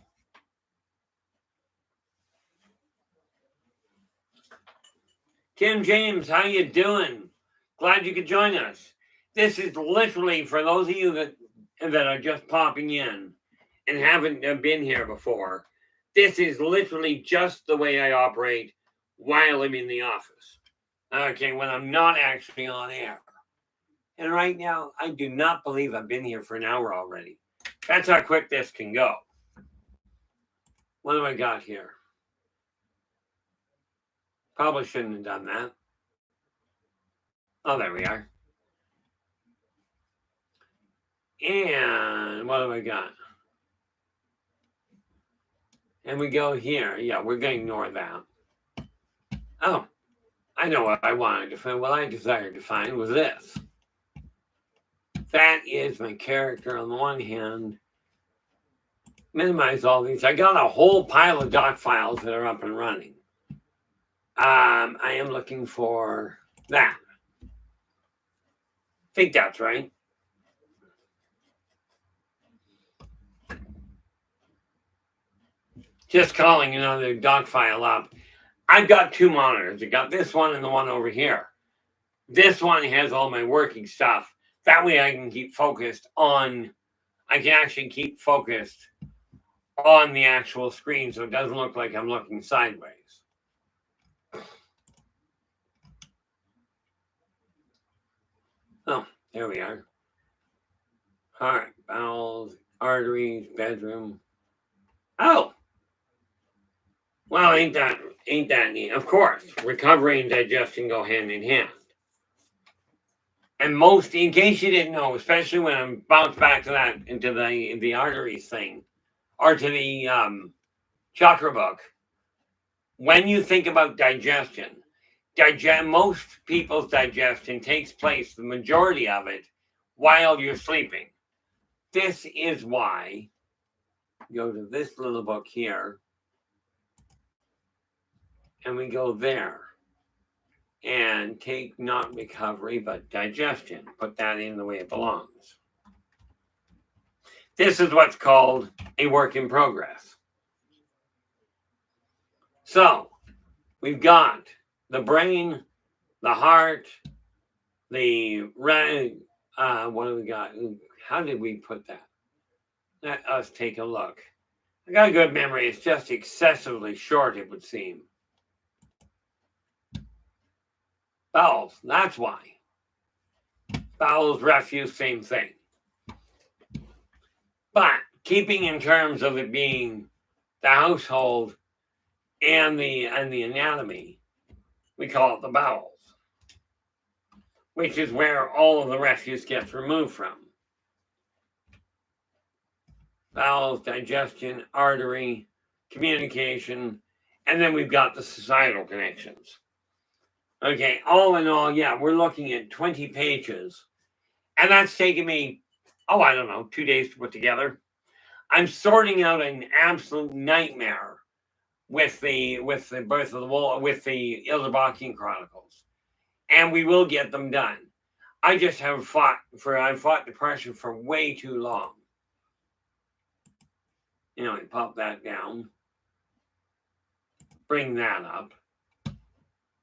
Tim James, how you doing? Glad you could join us. This is literally for those of you that are just popping in and haven't been here before. This is literally just the way I operate while I'm in the office. Okay, when I'm not actually on air. And right now, I do not believe I've been here for an hour already. That's how quick this can go. What do I got here? Probably shouldn't have done that. Oh, there we are. And what do I got? And we go here. Yeah, we're going to ignore that. Oh, I know what I wanted to find. What I desired to find was this. That is my character on the one hand. Minimize all these. I got a whole pile of doc files that are up and running. I am looking for that. I think that's right. Just calling another doc file up. I've got two monitors. I got this one and the one over here. This one has all my working stuff. That way I can keep focused on, I can actually keep focused on the actual screen so it doesn't look like I'm looking sideways. Oh, there we are. Heart, bowels, arteries, bedroom. Oh, well, ain't that neat? Of course, recovery and digestion go hand in hand. And most, in case you didn't know, especially when I'm bounced back to that, into the arteries thing, or to the chakra book, when you think about digestion, most people's digestion takes place, the majority of it, while you're sleeping. This is why, go to this little book here, and we go there, and take not recovery, but digestion. Put that in the way it belongs. This is what's called a work in progress. So, we've got the brain, the heart, the what do we got? How did we put that? Let us take a look. I got a good memory. It's just excessively short, it would seem. Bowels, that's why. Bowels, refuse, same thing. But keeping in terms of it being the household and the anatomy, we call it the bowels, which is where all of the refuse gets removed from. Bowels, digestion, artery, communication, and then we've got the societal connections. Okay, all in all, yeah, we're looking at 20 pages. And that's taken me, I don't know, 2 days to put together. I'm sorting out an absolute nightmare with the Birth of the Wolf, with the Ildebakian Chronicles. And we will get them done. I just have I've fought depression for way too long. Pop that down. Bring that up.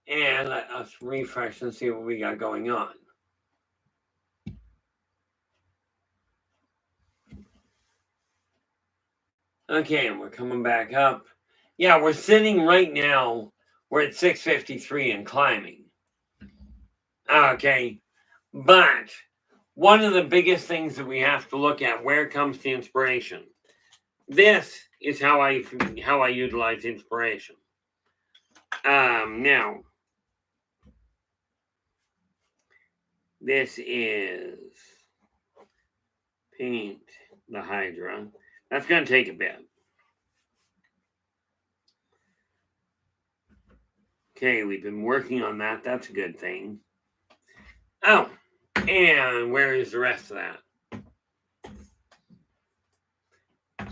And let us refresh and see what we got going on. Okay, and we're coming back up. Yeah, we're sitting right now. We're at 653 and climbing. Okay, but one of the biggest things that we have to look at, where comes the inspiration? This is how I utilize inspiration. Now, this is paint the Hydra. That's going to take a bit. Okay, we've been working on that. That's a good thing. Oh, and where is the rest of that?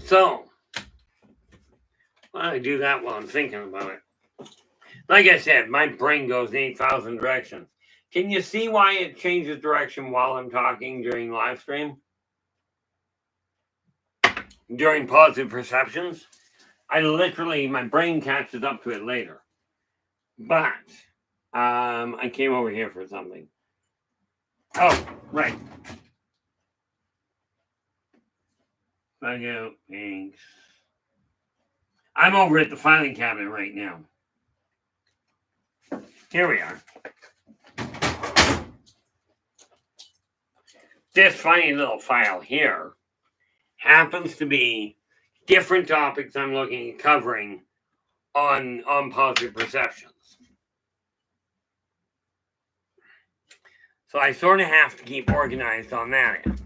So, why don't I do that while I'm thinking about it? Like I said, my brain goes in 8,000 directions. Can you see why it changes direction while I'm talking during live stream? During positive perceptions? My brain catches up to it later. But, I came over here for something. Oh, right. Thanks. I'm over at the filing cabinet right now. Here we are. This funny little file here happens to be different topics I'm looking at covering on positive perceptions. So I sort of have to keep organized on that end.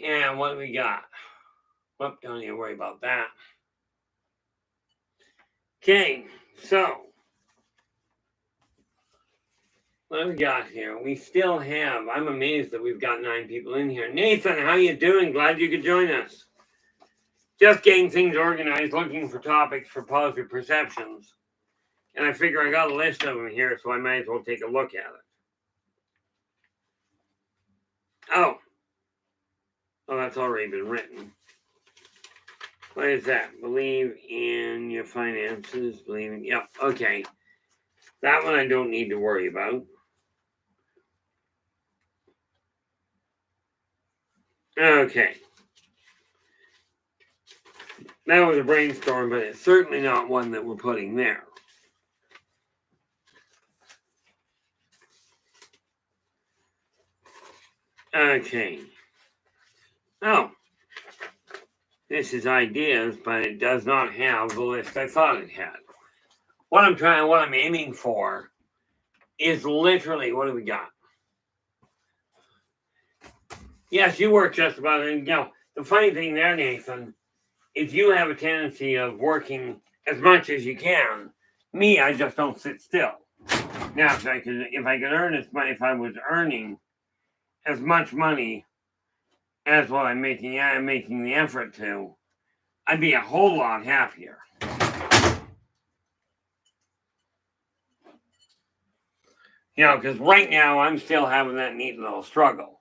And what do we got? Well, don't need to worry about that. Okay, so what do we got here? We still have, I'm amazed that we've got 9 people in here. Nathan, how you doing? Glad you could join us. Just getting things organized, looking for topics for positive perceptions. And I figure I got a list of them here, so I might as well take a look at it. Oh, that's already been written. What is that? Believe in your finances. Yep, okay. That one I don't need to worry about. Okay. That was a brainstorm, but it's certainly not one that we're putting there. Okay. Oh. This is ideas, but it does not have the list I thought it had. What I'm aiming for is literally, what do we got? Yes, you work just about it. The funny thing there, Nathan, is you have a tendency of working as much as you can. Me, I just don't sit still. Now, if I could earn as much, if I was earning as much money as what I'm making the effort to, I'd be a whole lot happier. Because right now I'm still having that neat little struggle.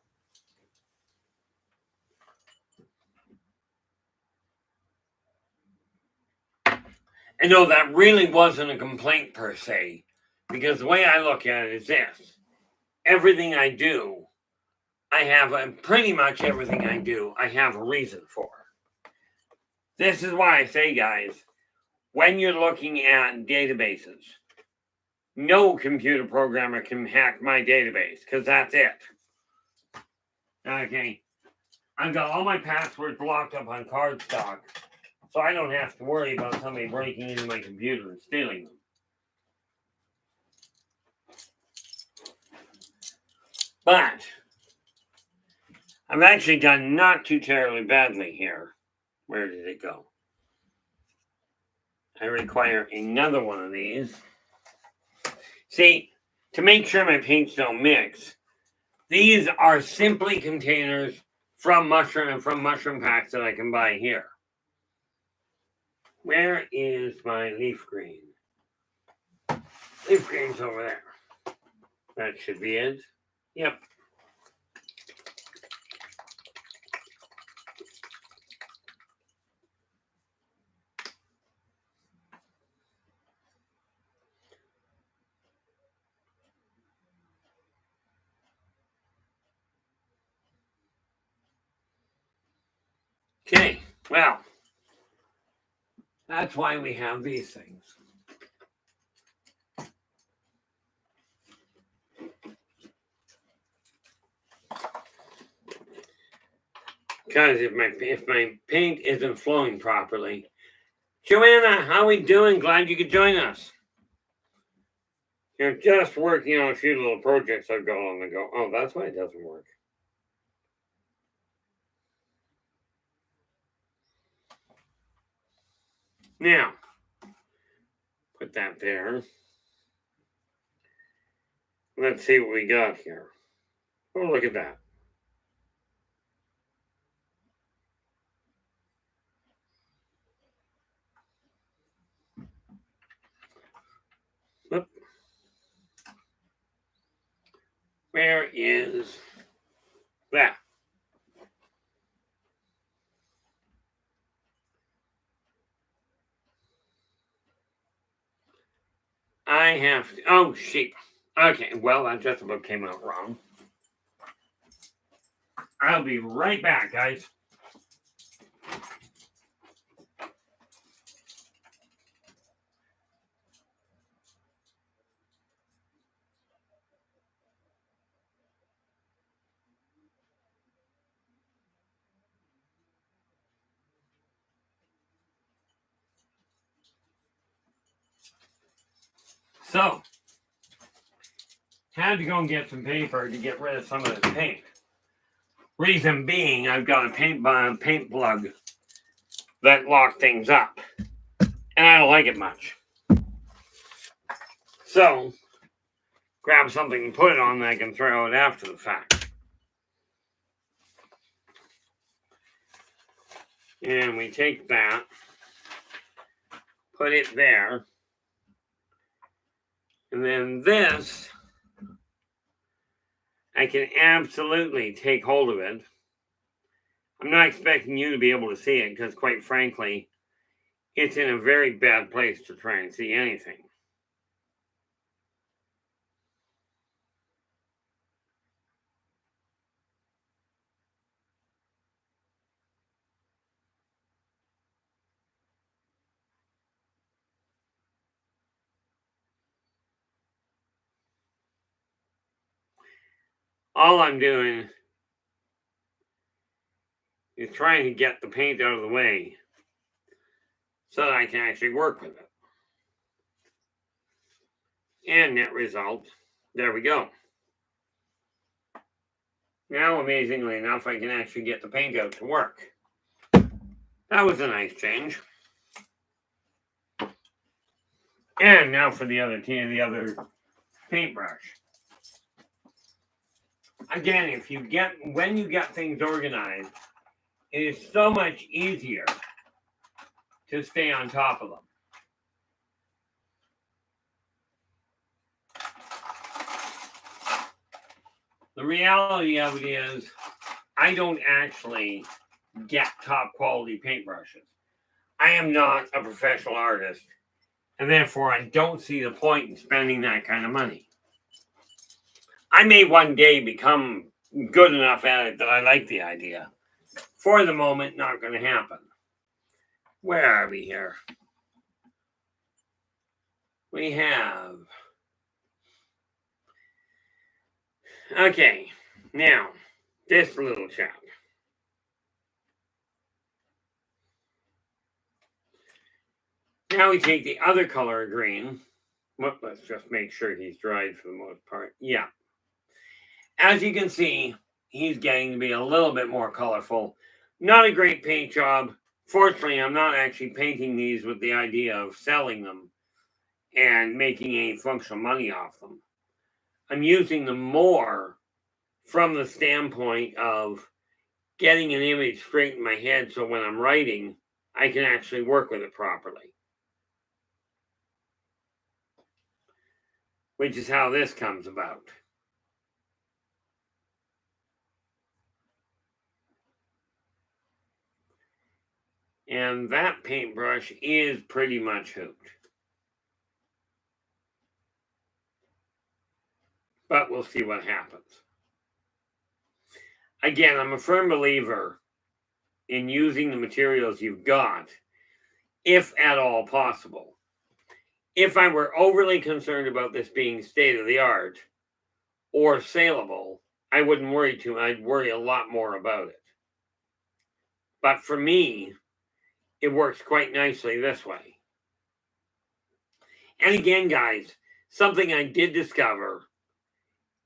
And no, that really wasn't a complaint per se, because the way I look at it is this. Everything I do, pretty much everything I do, I have a reason for. This is why I say, guys, when you're looking at databases, no computer programmer can hack my database, because that's it. Okay. I've got all my passwords locked up on cardstock, so I don't have to worry about somebody breaking into my computer and stealing them. But I've actually done not too terribly badly here. Where did it go? I require another one of these. See, to make sure my paints don't mix, these are simply containers from mushroom packs that I can buy here. Where is my leaf green? Leaf green's over there. That should be it. Yep. Okay, well, that's why we have these things. Because if my paint isn't flowing properly. Joanna, how we doing? Glad you could join us. You're just working on a few little projects I've got on the go. Oh, that's why it doesn't work. Now, put that there. Let's see what we got here. Oh, look at that. Oop. Where is that? I have to, oh, sheep. Okay, well, that just about came out wrong. I'll be right back, guys. So, had to go and get some paper to get rid of some of this paint. Reason being, I've got a paint plug that locked things up, and I don't like it much. So, grab something and put it on that I can throw it after the fact. And we take that, put it there, and then this, I can absolutely take hold of it. I'm not expecting you to be able to see it because, quite frankly, it's in a very bad place to try and see anything. All I'm doing is trying to get the paint out of the way so that I can actually work with it. And net result, There we go. Now, amazingly enough, I can actually get the paint out to work. That was a nice change. And now for the other paintbrush. Again, when you get things organized, it is so much easier to stay on top of them. The reality of it is, I don't actually get top quality paintbrushes. I am not a professional artist, and therefore I don't see the point in spending that kind of money. I may one day become good enough at it that I like the idea. For the moment, not going to happen. Where are we here? We have... Okay, now, this little chap. Now we take the other color green. Well, let's just make sure he's dried for the most part. Yeah. As you can see, he's getting to be a little bit more colorful. Not a great paint job. Fortunately, I'm not actually painting these with the idea of selling them and making any functional money off them. I'm using them more from the standpoint of getting an image straight in my head so when I'm writing, I can actually work with it properly. Which is how this comes about. And that paintbrush is pretty much hooped. But we'll see what happens. Again, I'm a firm believer in using the materials you've got, if at all possible. If I were overly concerned about this being state-of-the-art or saleable, I wouldn't worry too much. I'd worry a lot more about it. But for me, it works quite nicely this way. And again, guys, something I did discover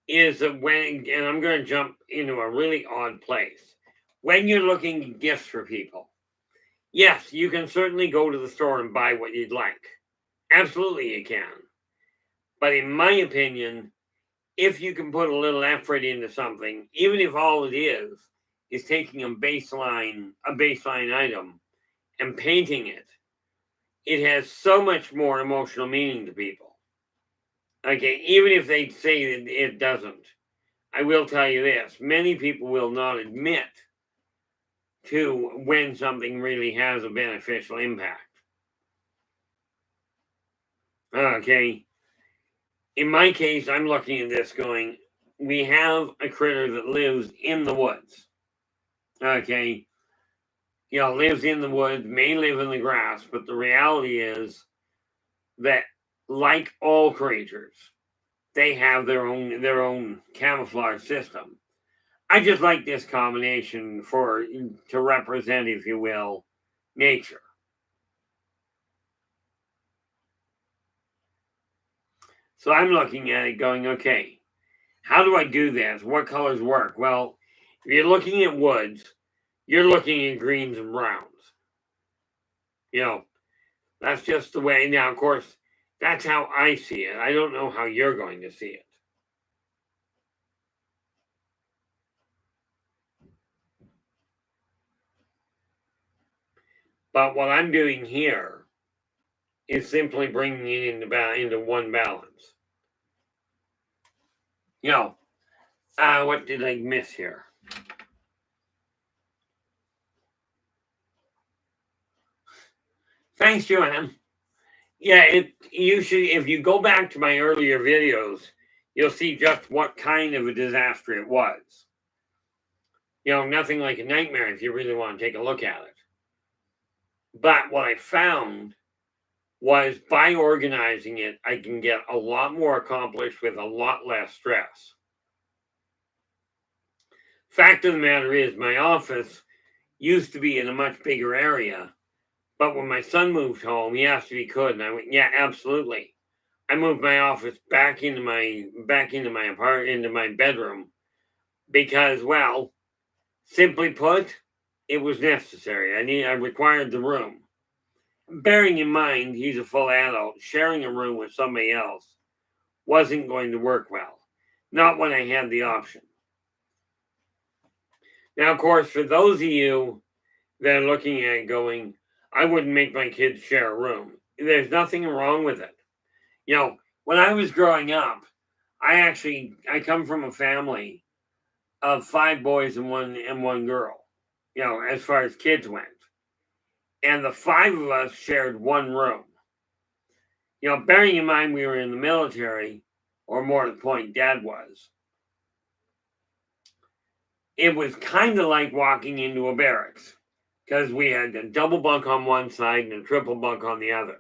is that and I'm going to jump into a really odd place. When you're looking at gifts for people, yes, you can certainly go to the store and buy what you'd like. Absolutely you can. But in my opinion, if you can put a little effort into something, even if all it is taking a baseline item and painting it, it has so much more emotional meaning to people. Okay, even if they say that it doesn't, I will tell you this, many people will not admit to when something really has a beneficial impact. Okay, in my case, I'm looking at this going, we have a critter that lives in the woods. Okay, lives in the woods, may live in the grass, but the reality is that, like all creatures, they have their own camouflage system. I just like this combination to represent, if you will, nature. So I'm looking at it going, okay, how do I do this? What colors work? Well, if you're looking at woods, you're looking at greens and browns. That's just the way. Now, of course, that's how I see it. I don't know how you're going to see it. But what I'm doing here is simply bringing it into one balance. What did I miss here? Thanks, Joanne. Yeah, if you go back to my earlier videos, you'll see just what kind of a disaster it was. Nothing like a nightmare if you really want to take a look at it. But what I found was by organizing it, I can get a lot more accomplished with a lot less stress. Fact of the matter is, my office used to be in a much bigger area, but when my son moved home, he asked if he could, and I went, yeah, absolutely. I moved my office back into my into my bedroom because, well, simply put, it was necessary. I required the room. Bearing in mind he's a full adult, sharing a room with somebody else wasn't going to work well. Not when I had the option. Now, of course, for those of you that are looking at it going, I wouldn't make my kids share a room. There's nothing wrong with it. You know, when I was growing up, I come from a family of 5 boys and one girl, you know, as far as kids went. And the 5 of us shared one room. You know, bearing in mind we were in the military, or more to the point, Dad was. It was kind of like walking into a barracks because we had a double bunk on one side and a triple bunk on the other.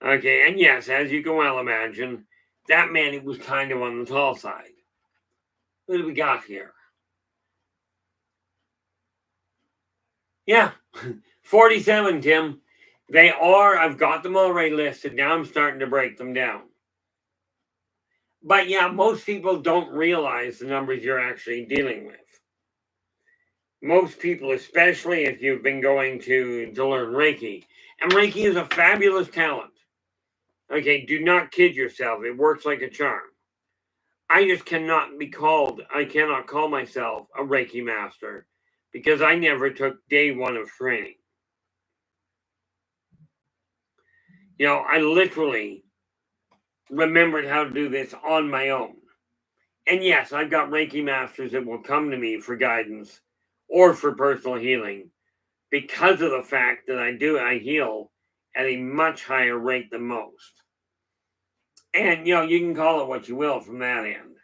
Okay, and yes, as you can well imagine, that meant it was kind of on the tall side. What do we got here? Yeah, 47, Tim. They are, I've got them already listed. Now I'm starting to break them down. But yeah, most people don't realize the numbers you're actually dealing with. Most people, especially if you've been going to learn Reiki, and Reiki is a fabulous talent. Okay, do not kid yourself. It works like a charm. I just I cannot call myself a Reiki master because I never took day one of training. You know, I literally remembered how to do this on my own. And yes, I've got Reiki masters that will come to me for guidance or for personal healing because of the fact that I heal at a much higher rate than most. And, you know, you can call it what you will from that end.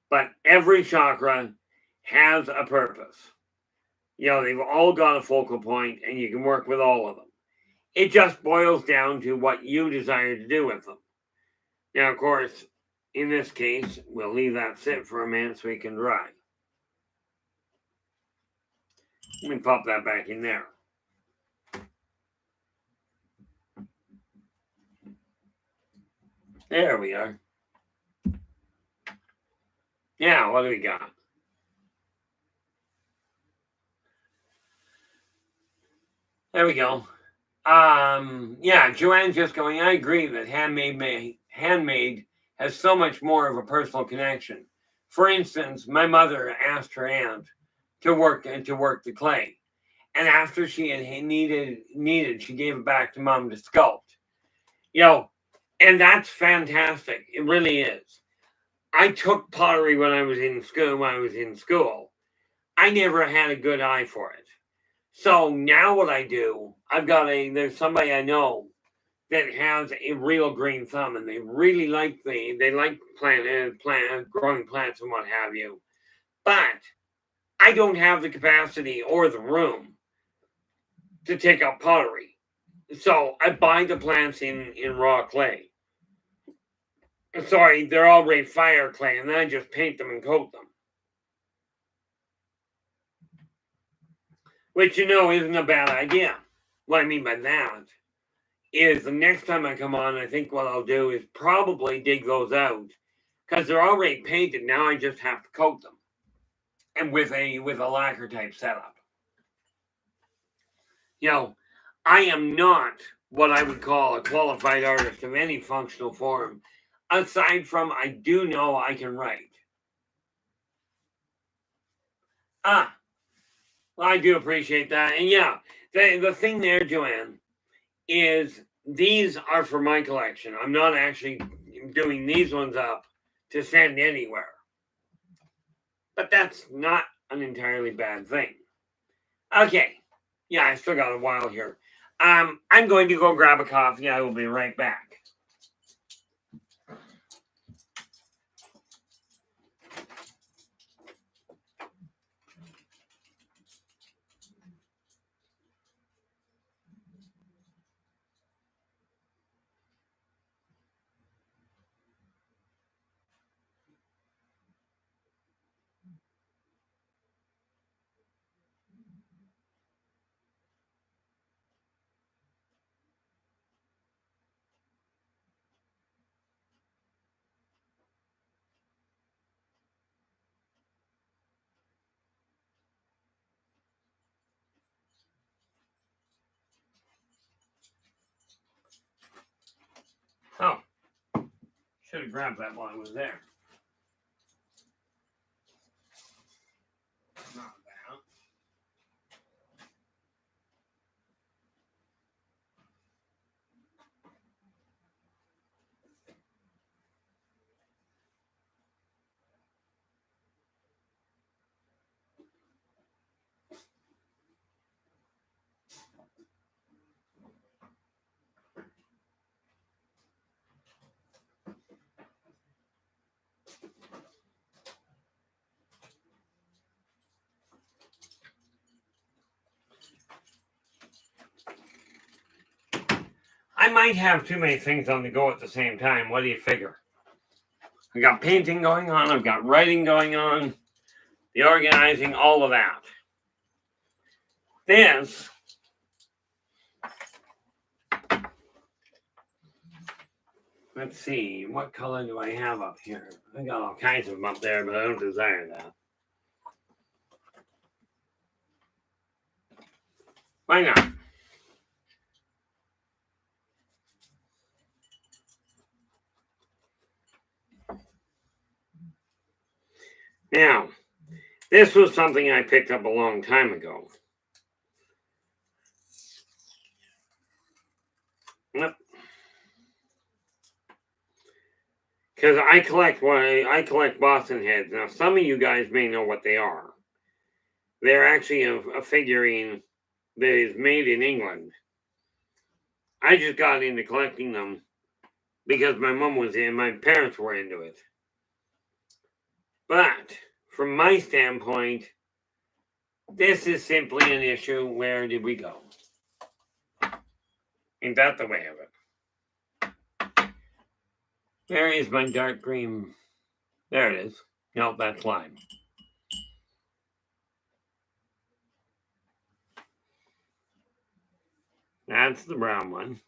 But every chakra has a purpose. You know, they've all got a focal point and you can work with all of them. It just boils down to what you desire to do with them. Now, of course, in this case, we'll leave that sit for a minute so it can dry. Let me pop that back in there. There we are. Yeah, what do we got? There we go. Yeah, Joanne's just going, I agree that handmade has so much more of a personal connection. For instance, my mother asked her aunt to work the clay. And after she had needed, she gave it back to mom to sculpt. You know, and that's fantastic. It really is. I took pottery when I was in school. I never had a good eye for it. So now what I do, there's somebody I know that has a real green thumb, and they really like growing plants and what have you. But I don't have the capacity or the room to take up pottery. So I buy the plants in raw clay. Sorry, they're already fire clay, and then I just paint them and coat them. Which, you know, isn't a bad idea. What I mean by that is the next time I come on, I think what I'll do is probably dig those out because they're already painted. Now I just have to coat them, and with a lacquer type setup. You know, I am not what I would call a qualified artist of any functional form, aside from I do know I can write. Ah, well, I do appreciate that, and yeah, the thing there, Joanne, is these are for my collection. I'm not actually doing these ones up to send anywhere. But that's not an entirely bad thing. Okay. Yeah, I still got a while here. I'm going to go grab a coffee. I will be right back. have grabbed that while I was there. Not bad. I might have too many things on the go at the same time. What do you figure? I got painting going on. I've got writing going on. The organizing, all of that. This let's see, what color do I have up here? I got all kinds of them up there, but I don't desire that. Why not? Now, this was something I picked up a long time ago. Yep. Because I collect Boston heads. Now, some of you guys may know what they are. They're actually a figurine that is made in England. I just got into collecting them because my mom was in, my parents were into it. But from my standpoint, this is simply an issue. Where did we go? Ain't that the way of it? There is my dark green. There it is. No, that's lime. That's the brown one.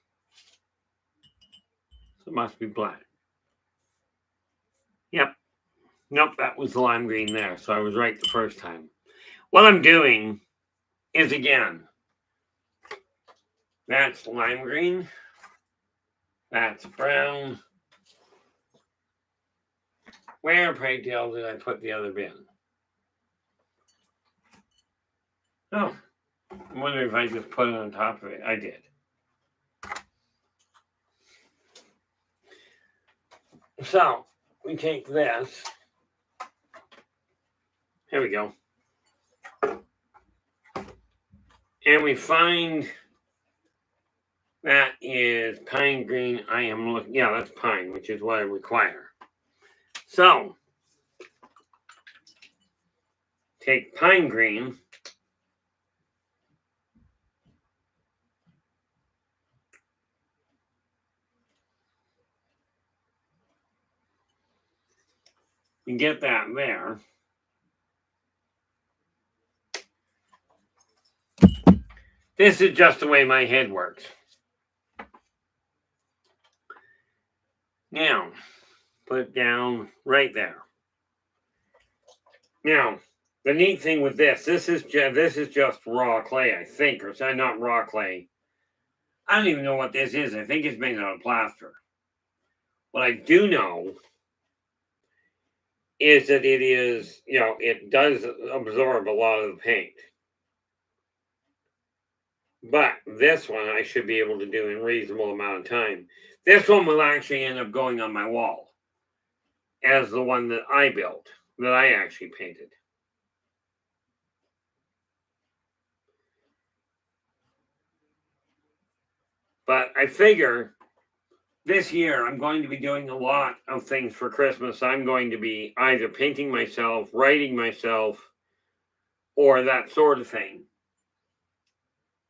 So it must be black. Yep. Nope, that was the lime green there. So I was right the first time. What I'm doing is, again, that's lime green. That's brown. Where, pray tell, did I put the other bin? Oh, I wonder if I just put it on top of it. I did. So, we take this. Here we go. And we find that is pine green. I am looking, yeah, that's pine, which is what I require. So, take pine green. You get that there. This is just the way my head works. Now, put it down right there. Now, the neat thing with this is just raw clay, I think, or sorry, not raw clay. I don't even know what this is. I think it's made out of plaster. What I do know is that it is, it does absorb a lot of the paint. But this one I should be able to do in a reasonable amount of time. This one will actually end up going on my wall as the one that I built, that I actually painted. But I figure this year I'm going to be doing a lot of things for Christmas. I'm going to be either painting myself, writing myself, or that sort of thing.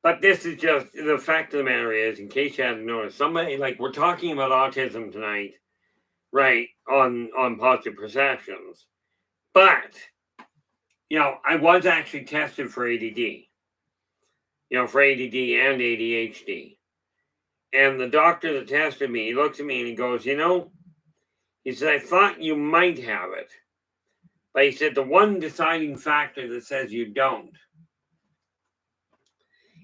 But this is just, the fact of the matter is, in case you hadn't noticed, somebody, like, we're talking about autism tonight, right, on Positive Perceptions. But, I was actually tested for ADD, for ADD and ADHD. And the doctor that tested me, he looks at me and he goes, he said, I thought you might have it. But he said, the one deciding factor that says you don't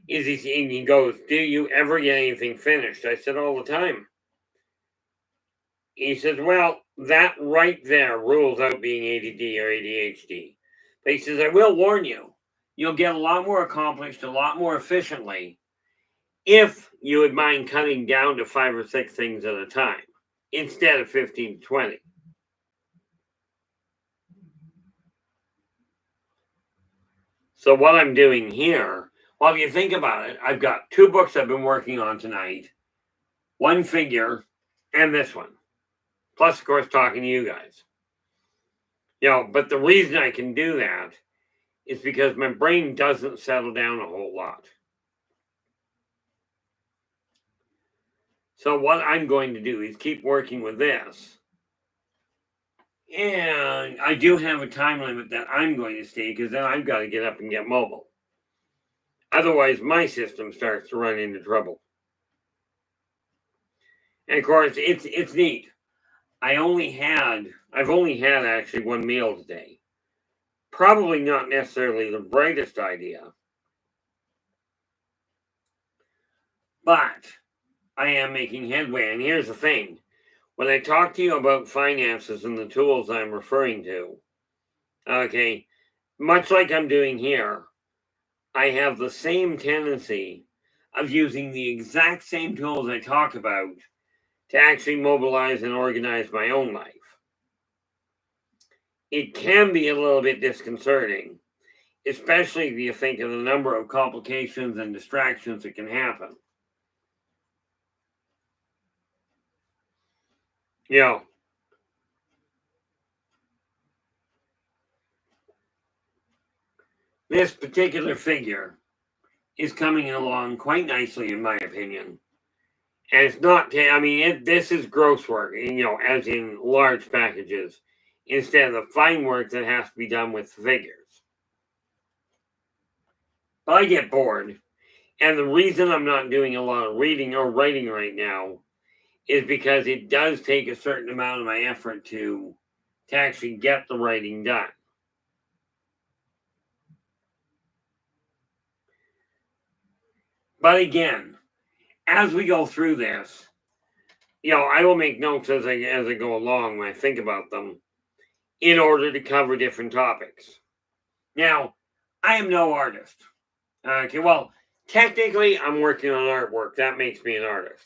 is he goes, do you ever get anything finished? I said, all the time. He says, well, that right there rules out being ADD or ADHD. But he says, I will warn you, you'll get a lot more accomplished, a lot more efficiently if you would mind cutting down to 5 or 6 things at a time instead of 15 to 20. So what I'm doing here, well, if you think about it, I've got 2 books I've been working on tonight, 1 figure, and this one. Plus, of course, talking to you guys. But the reason I can do that is because my brain doesn't settle down a whole lot. So what I'm going to do is keep working with this. And I do have a time limit that I'm going to stay, because then I've got to get up and get mobile. Otherwise, my system starts to run into trouble. And of course, it's neat. I've only had actually 1 meal today. Probably not necessarily the brightest idea, but I am making headway. And here's the thing. When I talk to you about finances and the tools I'm referring to, okay, much like I'm doing here, I have the same tendency of using the exact same tools I talk about to actually mobilize and organize my own life. It can be a little bit disconcerting, especially if you think of the number of complications and distractions that can happen. This particular figure is coming along quite nicely, in my opinion. And it's not, this is gross work, as in large packages, instead of the fine work that has to be done with figures. But I get bored. And the reason I'm not doing a lot of reading or writing right now is because it does take a certain amount of my effort to actually get the writing done. But again, as we go through this, I will make notes as I go along when I think about them in order to cover different topics. Now, I am no artist. Okay, well, technically, I'm working on artwork. That makes me an artist.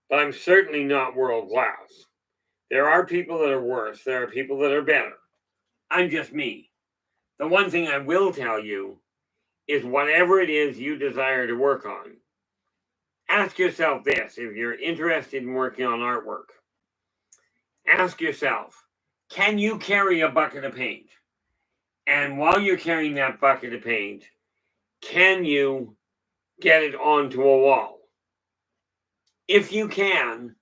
But I'm certainly not world class. There are people that are worse. There are people that are better. I'm just me. The one thing I will tell you is whatever it is you desire to work on, ask yourself this. If you're interested in working on artwork, ask yourself, can you carry a bucket of paint? And while you're carrying that bucket of paint, can you get it onto a wall? If you can,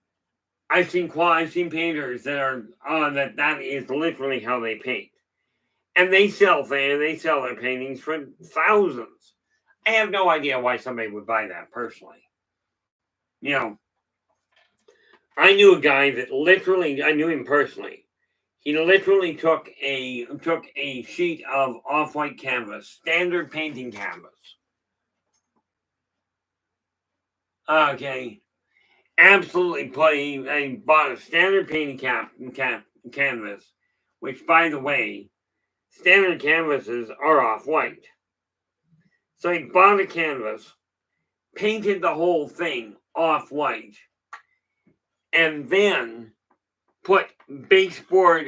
I've seen painters that are that is literally how they paint. And they sell their paintings for thousands. I have no idea why somebody would buy that personally. I knew a guy that I knew him personally. He literally took a sheet of off-white canvas, standard painting canvas. Okay. Absolutely I bought a standard painting canvas, which, by the way, standard canvases are off-white. So he bought a canvas, painted the whole thing off-white, and then put baseboard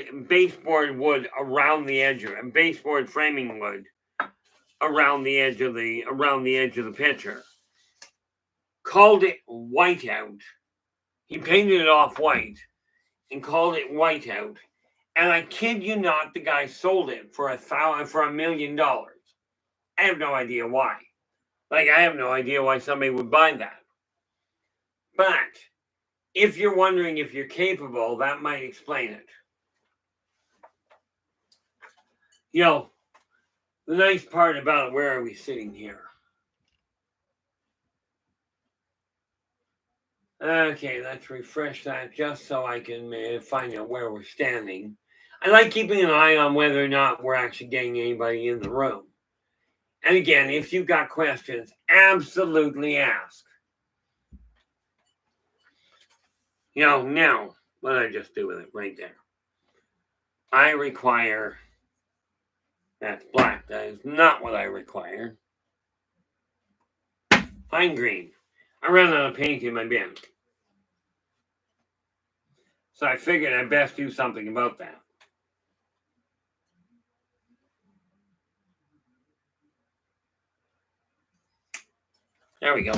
wood around the edge of it, and baseboard framing wood around the edge of the picture. Called it whiteout. He painted it off-white and called it whiteout. And I kid you not, the guy sold it for $1 million. I have no idea why. I have no idea why somebody would buy that. But if you're wondering if you're capable, that might explain it. The nice part about it, where are we sitting here? Okay, let's refresh that just so I can find out where we're standing. I like keeping an eye on whether or not we're actually getting anybody in the room. And again, if you've got questions, absolutely ask. Now, What did I just do with it? Right there. I require, that's black. That is not what I require. Fine green. I ran out of paint in my bin. So I figured I'd best do something about that. There we go.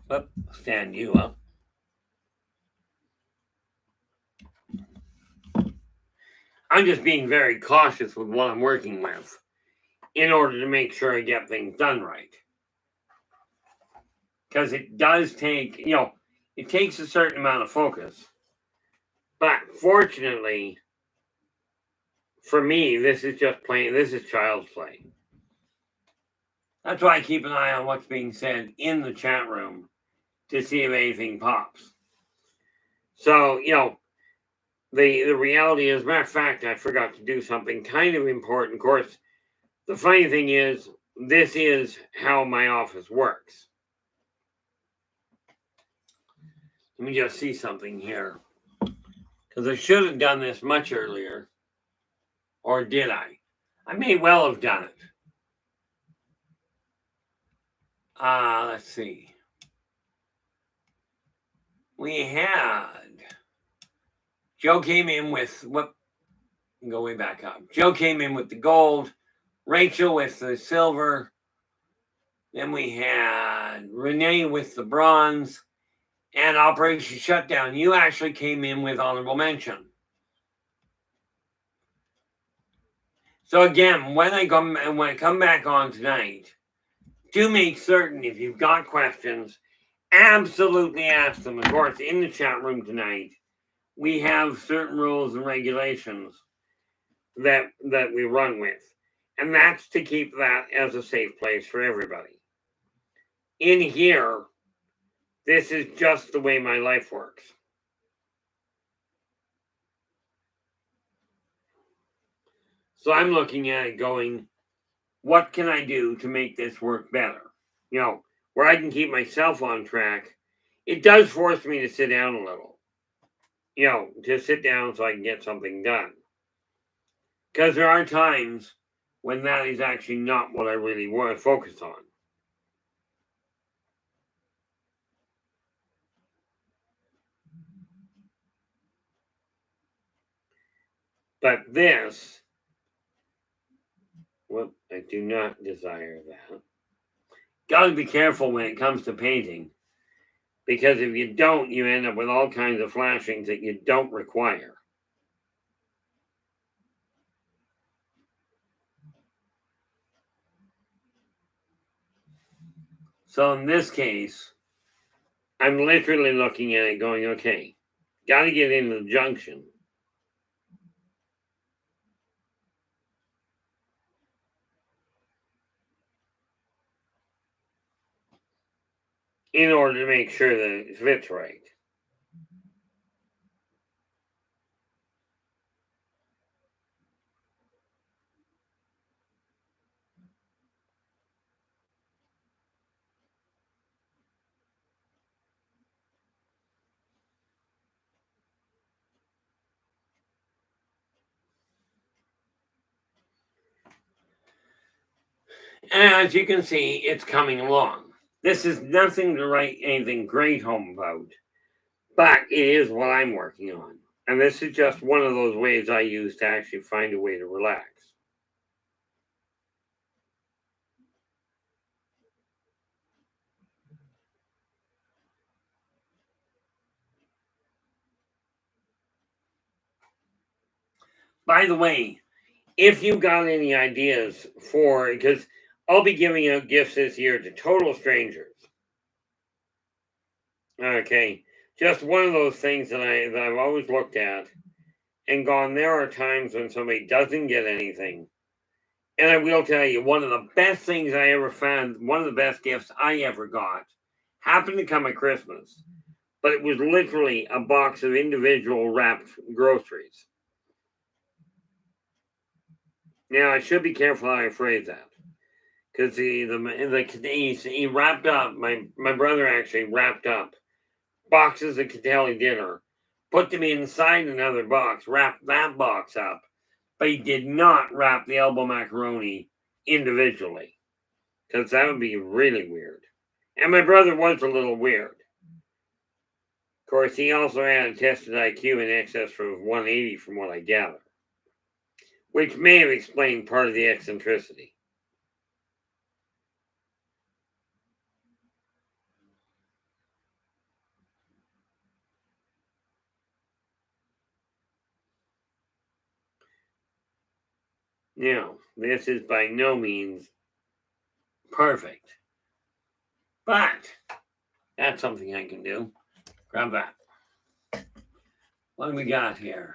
Let's stand you up. I'm just being very cautious with what I'm working with in order to make sure I get things done right. Because it does take, it takes a certain amount of focus. But fortunately, for me, this is child's play. That's why I keep an eye on what's being said in the chat room to see if anything pops. So, the reality is, matter of fact, I forgot to do something kind of important. Of course, the funny thing is, this is how my office works. Let me just see something here. Because I should have done this much earlier. Or did I? I may well have done it. Let's see. We had Joe came in with go way back up. Joe came in with the gold, Rachel with the silver. Then we had Renee with the bronze, and Operation Shutdown. You actually came in with honorable mention. So again, when I come back on tonight, do make certain if you've got questions, absolutely ask them. Of course, in the chat room tonight, we have certain rules and regulations that we run with. And that's to keep that as a safe place for everybody. In here, this is just the way my life works. So I'm looking at it going, what can I do to make this work better? Where I can keep myself on track. It does force me to sit down a little. To sit down so I can get something done. Because there are times when that is actually not what I really want to focus on. But this, I do not desire that. Got to be careful when it comes to painting. Because if you don't, you end up with all kinds of flashings that you don't require. So in this case, I'm literally looking at it going, okay, got to get into the junction. In order to make sure that it fits right. And as you can see, it's coming along. This is nothing to write anything great home about, but it is what I'm working on. And this is just one of those ways I use to actually find a way to relax. By the way, if you got any ideas because I'll be giving out gifts this year to total strangers. Okay, just one of those things that I've always looked at and gone, there are times when somebody doesn't get anything. And I will tell you, one of the best things I ever found, one of the best gifts I ever got, happened to come at Christmas, but it was literally a box of individual wrapped groceries. Now, I should be careful how I phrase that. Because he wrapped up, my brother actually wrapped up boxes of Catelli dinner, put them inside another box, wrapped that box up, but he did not wrap the elbow macaroni individually, because that would be really weird. And my brother was a little weird. Of course, he also had a tested IQ in excess of 180 from what I gather, which may have explained part of the eccentricity. Now, this is by no means perfect, but that's something I can do. Grab that. What do we got here?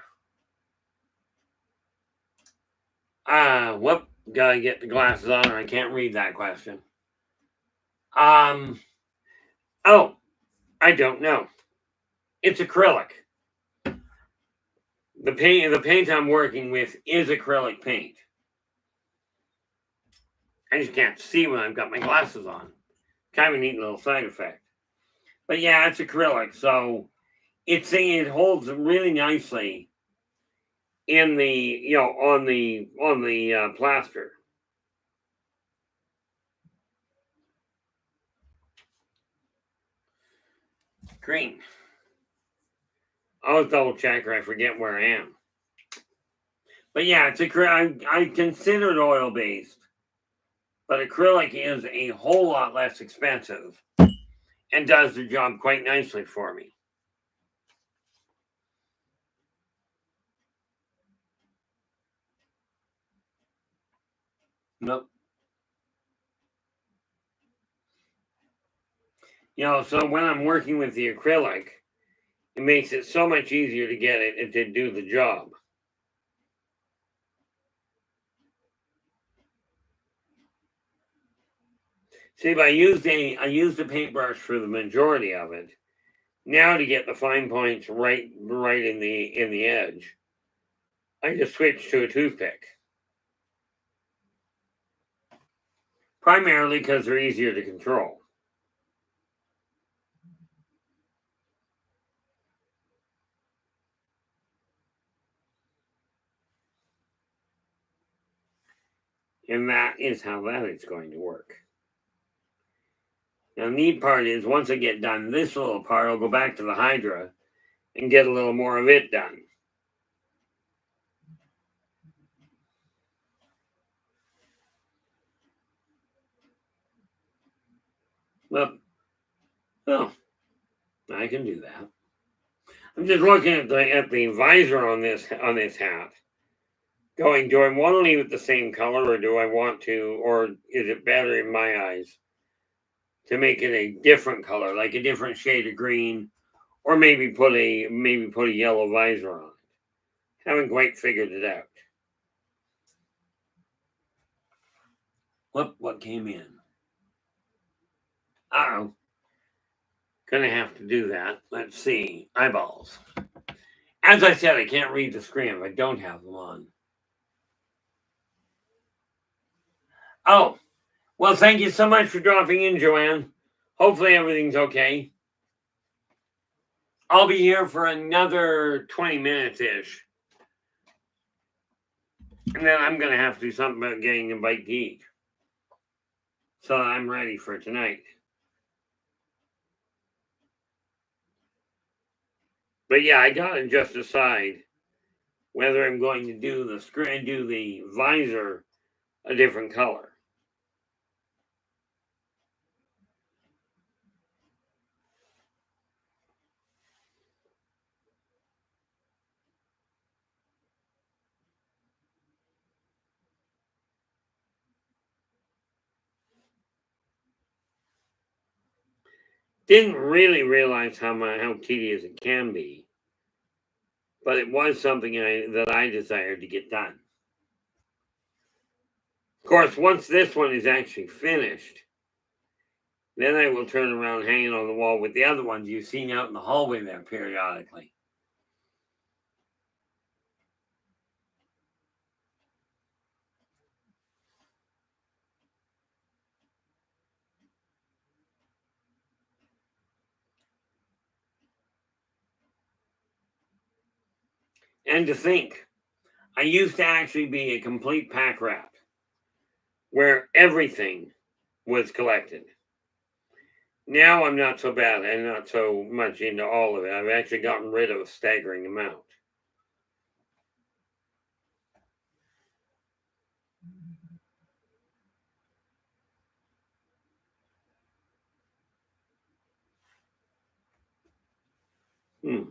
Whoop, gotta get the glasses on or I can't read that question. Oh, I don't know. It's acrylic. The paint I'm working with is acrylic paint. I just can't see when I've got my glasses on. Kind of a neat little side effect. But yeah, it's acrylic, so it holds really nicely in the on the plaster. Green. I'll double check or I forget where I am. But yeah, it's acrylic. I considered oil based, but acrylic is a whole lot less expensive and does the job quite nicely for me. Nope. So when I'm working with the acrylic, it makes it so much easier to get it to do the job. See, I used a paintbrush for the majority of it. Now to get the fine points right in the edge, I just switched to a toothpick. Primarily because they're easier to control. And that is how that is going to work. Now, the neat part is once I get done this little part, I'll go back to the Hydra and get a little more of it done. Well, I can do that. I'm just looking at the visor on this hat. Going, do I want to leave it the same color, or do I want to, or is it better in my eyes to make it a different color, like a different shade of green, or maybe put a yellow visor on it? Haven't quite figured it out. What came in? Uh-oh. Gonna have to do that. Let's see. Eyeballs. As I said, I can't read the screen if I don't have them on. Oh, well, thank you so much for dropping in, Joanne. Hopefully everything's okay. I'll be here for another 20 minutes-ish. And then I'm going to have to do something about getting a bite to eat. So I'm ready for tonight. But yeah, I got to just decide whether I'm going to do the visor a different color. Didn't really realize how tedious it can be, but it was something that I desired to get done. Of course, once this one is actually finished, then I will turn around hanging on the wall with the other ones you've seen out in the hallway there periodically. And to think, I used to actually be a complete pack rat where everything was collected. Now I'm not so bad and not so much into all of it. I've actually gotten rid of a staggering amount. Hmm.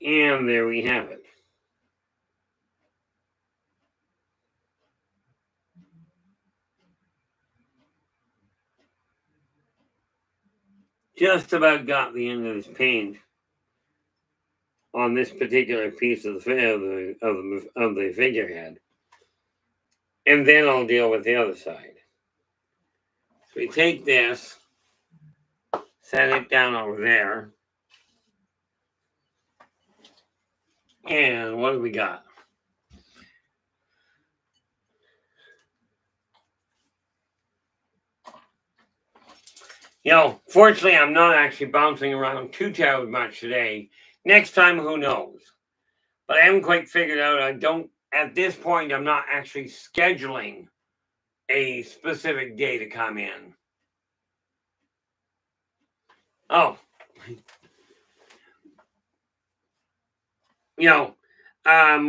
And there we have it. Just about got the end of this paint on this particular piece of the figurehead, and then I'll deal with the other side. So we take this, set it down over there, and what do we got? Fortunately, I'm not actually bouncing around too terribly much today. Next time, who knows? But I haven't quite figured out. At this point, I'm not actually scheduling a specific day to come in. Oh,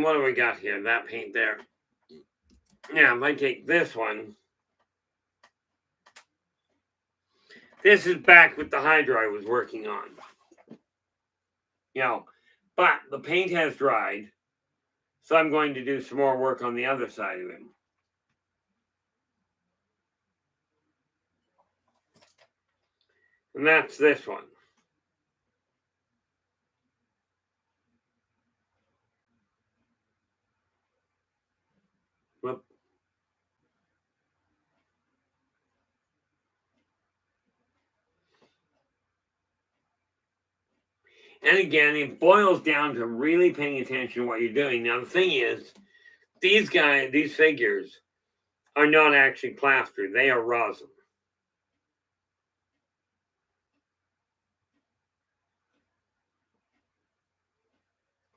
what do we got here? That paint there. Now, if I take this one, this is back with the Hydra I was working on. But the paint has dried, so I'm going to do some more work on the other side of him. And that's this one. Whoop. And again, it boils down to really paying attention to what you're doing. Now, the thing is, these figures are not actually plaster. They are rosin.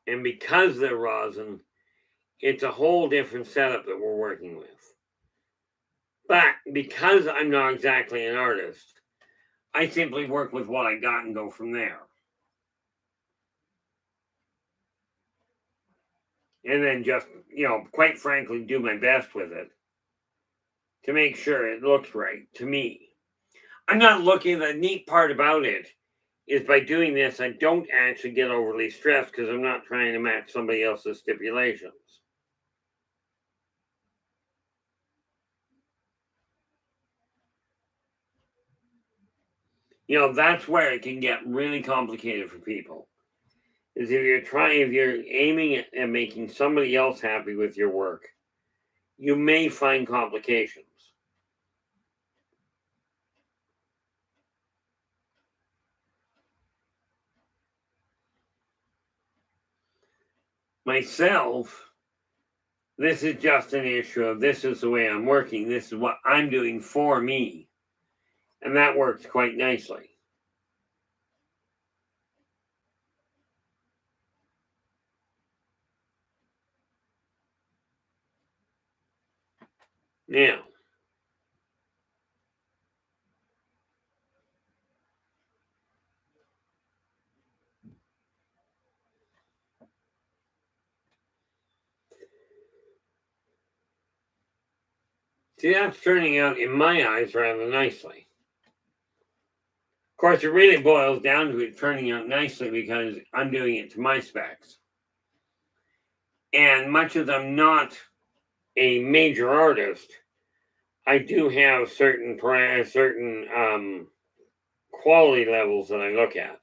And because they're rosin, it's a whole different setup that we're working with. But because I'm not exactly an artist, I simply work with what I got and go from there. And then just, quite frankly, do my best with it to make sure it looks right to me. I'm not looking, the neat part about it is by doing this, I don't actually get overly stressed because I'm not trying to match somebody else's stipulations. That's where it can get really complicated for people. Is if you're aiming at making somebody else happy with your work, you may find complications. Myself, this is just an issue of this is the way I'm working. This is what I'm doing for me. And that works quite nicely. Now, see, that's turning out, in my eyes, rather nicely. Of course, it really boils down to it turning out nicely because I'm doing it to my specs. And much as I'm not a major artist, I do have certain quality levels that I look at.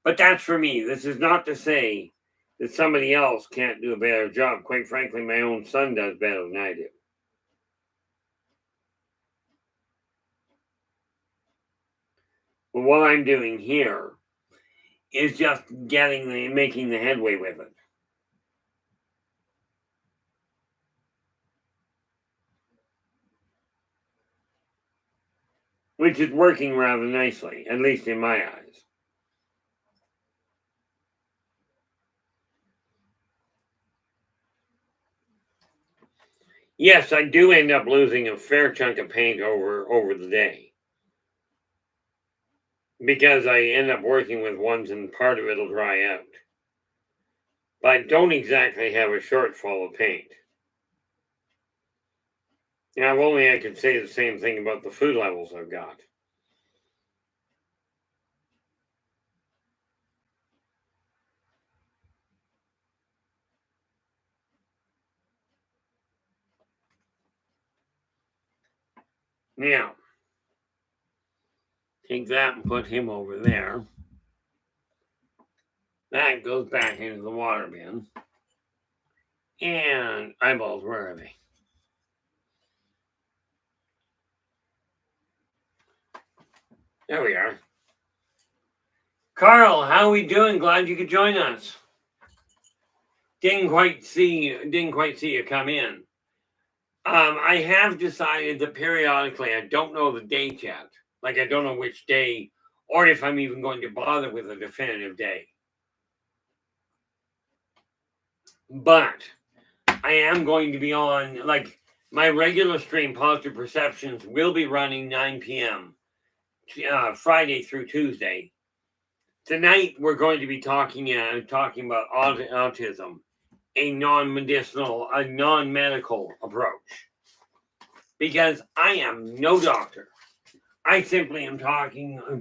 But that's for me. This is not to say that somebody else can't do a better job. Quite frankly, my own son does better than I do. But what I'm doing here is just making the headway with it. Which is working rather nicely, at least in my eyes. Yes, I do end up losing a fair chunk of paint over the day. Because I end up working with ones and part of it will dry out. But I don't exactly have a shortfall of paint. Now, if only I could say the same thing about the food levels I've got. Now, take that and put him over there. That goes back into the water bin. And eyeballs, where are they? There we are. Carl, how are we doing? Glad you could join us. Didn't quite see you come in. I have decided that periodically, I don't know the date yet. Like, I don't know which day, or if I'm even going to bother with a definitive day. But I am going to be on, like, my regular stream, Positive Perceptions, will be running 9 p.m. Friday through Tuesday. Tonight, we're going to be talking about autism, a non-medicinal, a non-medical approach. Because I am no doctor. I simply am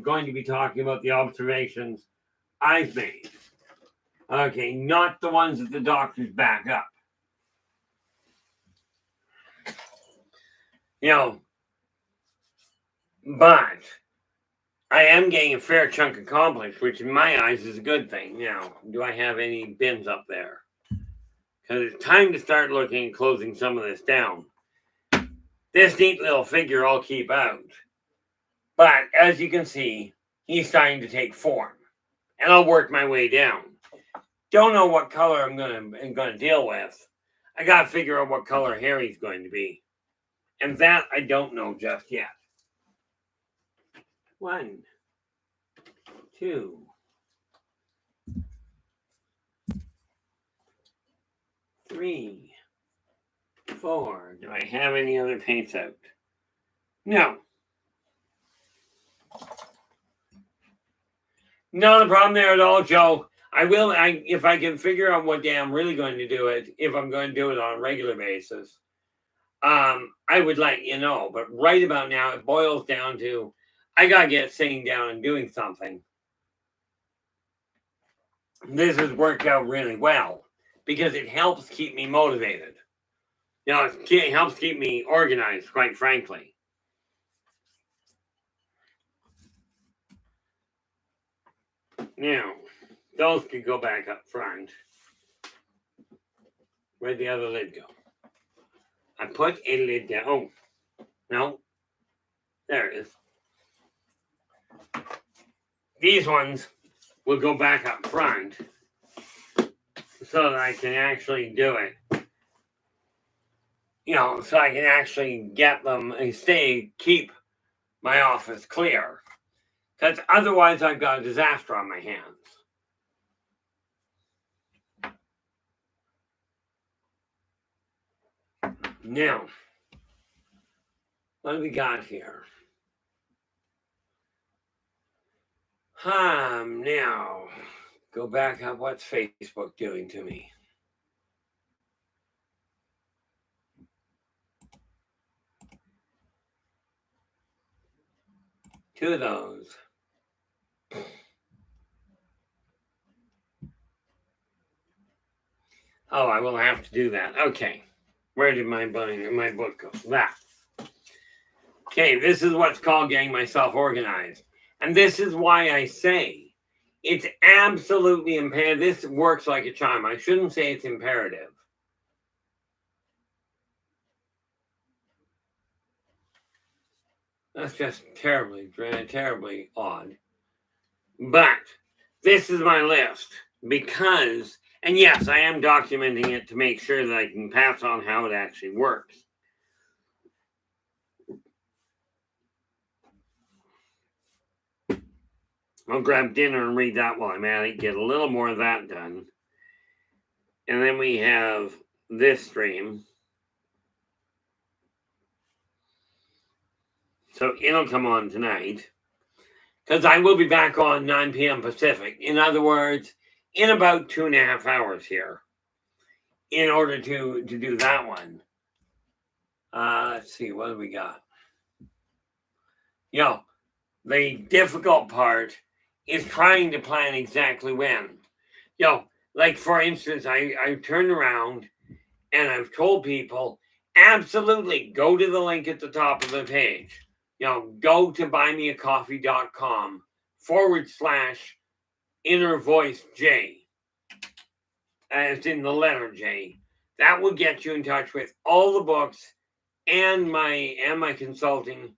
going to be talking about the observations I've made. Okay, not the ones that the doctors back up. You know, but I am getting a fair chunk accomplished, which in my eyes is a good thing. Now, do I have any bins up there? Because it's time to start looking and closing some of this down. This neat little figure I'll keep out. But as you can see, he's starting to take form. And I'll work my way down. Don't know what color I'm gonna deal with. I gotta figure out what color Harry's going to be. And that I don't know just yet. 1, 2, 3, 4. Do I have any other paints out? No. Not a problem there at all, Joe. If I can figure out what day I'm really going to do it, if I'm going to do it on a regular basis, I would let you know. But right about now, it boils down to I got to get sitting down and doing something. This has worked out really well because it helps keep me motivated. You know, it helps keep me organized, quite frankly. Now, those could go back up front. Where'd the other lid go? I put a lid down. Oh, no. There it is. These ones will go back up front so that I can actually do it. You know, so I can actually get them and keep my office clear. Because otherwise I've got a disaster on my hands. Now, what do we got here? Now, go back up. What's Facebook doing to me? Two of those. Oh, I will have to do that. Okay. Where did my book go? That. Okay, this is what's called getting myself organized. And this is why I say, It's absolutely imperative. This works like a charm. I shouldn't say it's imperative. That's just terribly, terribly odd. But this is my list because, and yes, I am documenting it to make sure that I can pass on how it actually works. I'll grab dinner and read that while I'm at it, get a little more of that done. And then we have this stream. So it'll come on tonight because I will be back on 9 p.m. Pacific. In other words, in about 2.5 hours here in order to do that one. Let's see, what do we got? The difficult part is trying to plan exactly when. Like for instance, I turned around and I've told people, absolutely go to the link at the top of the page. Go to buymeacoffee.com/inner voice J, as in the letter J. That will get you in touch with all the books and my consulting,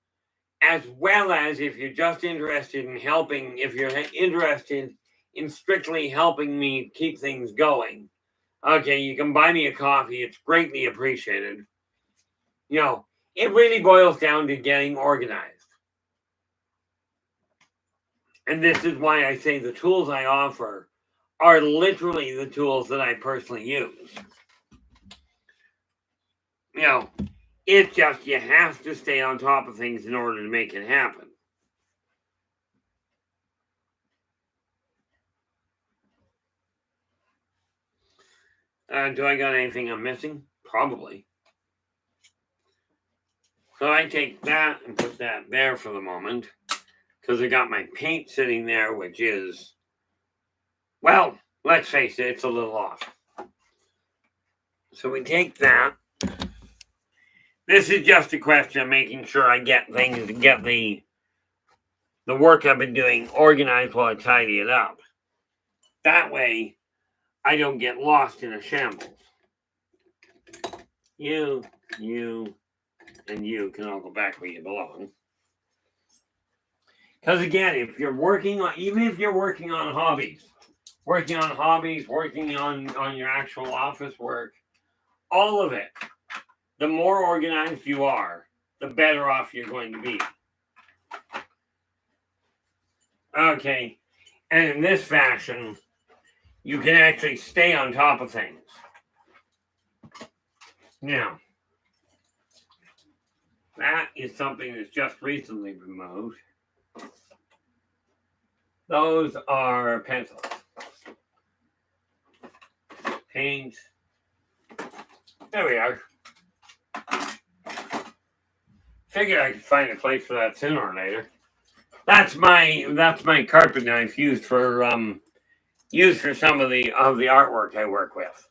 as well as if you're just interested in helping, if you're interested in strictly helping me keep things going. Okay, you can buy me a coffee. It's greatly appreciated. It really boils down to getting organized. And this is why I say the tools I offer are literally the tools that I personally use. It's just you have to stay on top of things in order to make it happen. Do I got anything I'm missing? Probably. So I take that and put that there for the moment because I got my paint sitting there, which is, well, let's face it, it's a little off. So we take that. This is just a question of making sure I get things, get the work I've been doing organized while I tidy it up. That way, I don't get lost in a shambles. You, and you can all go back where you belong. Because again, if you're working on, even if you're working on hobbies, working on your actual office work, all of it, the more organized you are, the better off you're going to be. Okay, and in this fashion, you can actually stay on top of things. Now, that is something that's just recently removed. Those are pencils. Paint. There we are. Figured I could find a place for that sooner or later. That's my carpet knife used for some of the artwork I work with.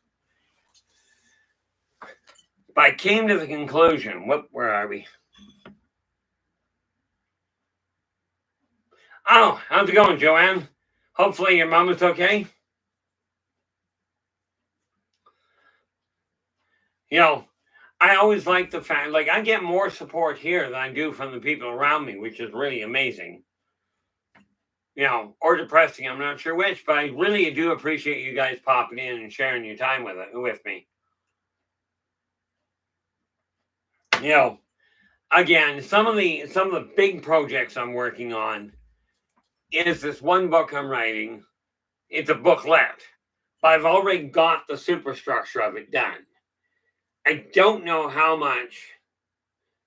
But I came to the conclusion. Where are we? Oh, how's it going, Joanne? Hopefully your mom is okay. I always like the fact, like, I get more support here than I do from the people around me, which is really amazing. Or depressing, I'm not sure which, but I really do appreciate you guys popping in and sharing your time with me. Again, some of the big projects I'm working on is this one book I'm writing. It's a booklet, but I've already got the superstructure of it done. I don't know how much.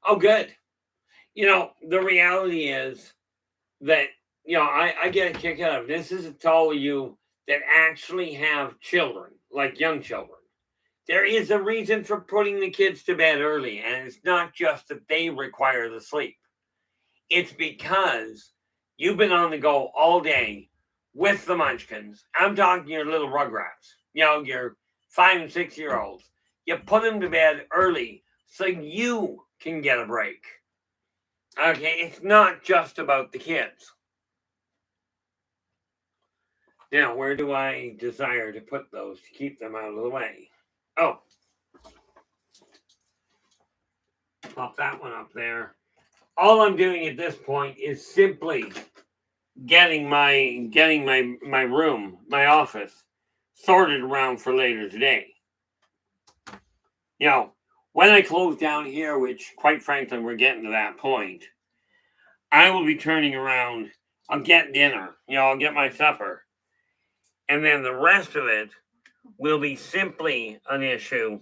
Oh, good. The reality is that, I get a kick out of this. Is to all of you that actually have children, like young children. There is a reason for putting the kids to bed early, and it's not just that they require the sleep. It's because you've been on the go all day with the munchkins. I'm talking your little rugrats, your 5 and 6 year olds. You put them to bed early so you can get a break. Okay, it's not just about the kids. Now, where do I desire to put those to keep them out of the way? Oh, pop that one up there. All I'm doing at this point is simply getting my room, my office, sorted around for later today. You know, when I close down here, which quite frankly we're getting to that point, I will be turning around. I'll get dinner. I'll get my supper. And then the rest of it will be simply an issue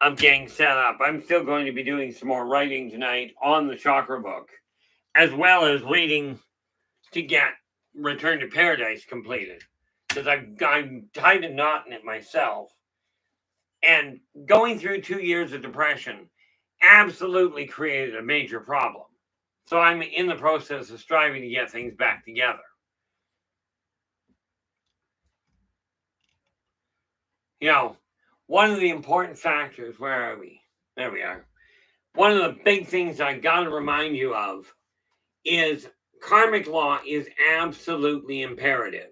of getting set up. I'm still going to be doing some more writing tonight on the chakra book, as well as waiting to get Return to Paradise completed, because I'm tied a knot in it myself. And going through 2 years of depression absolutely created a major problem. So I'm in the process of striving to get things back together. One of the important factors, where are we? There we are. One of the big things I got to remind you of is karmic law is absolutely imperative.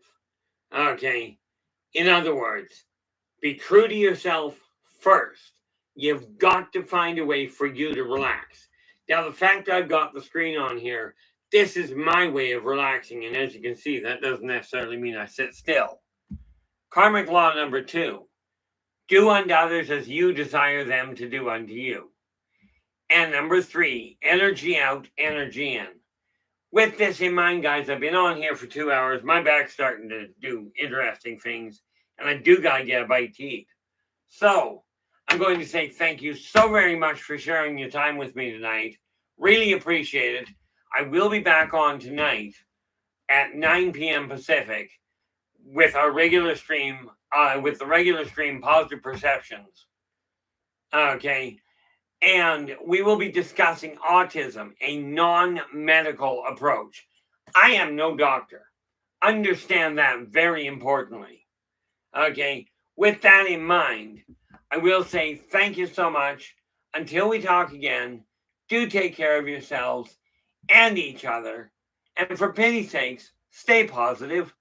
Okay. In other words, be true to yourself first. You've got to find a way for you to relax. Now, the fact I've got the screen on here, this is my way of relaxing. And as you can see, that doesn't necessarily mean I sit still. Karmic law number 2, do unto others as you desire them to do unto you. And number 3, energy out, energy in. With this in mind, guys, I've been on here for 2 hours. My back's starting to do interesting things, and I do got to get a bite to eat. So I'm going to say thank you so very much for sharing your time with me tonight. Really appreciate it. I will be back on tonight at 9 p.m. Pacific with our regular stream, Positive Perceptions. Okay. And we will be discussing autism, a non-medical approach. I am no doctor. Understand that very importantly. Okay. With that in mind, I will say thank you so much. Until we talk again, do take care of yourselves and each other. And for pity's sakes, stay positive.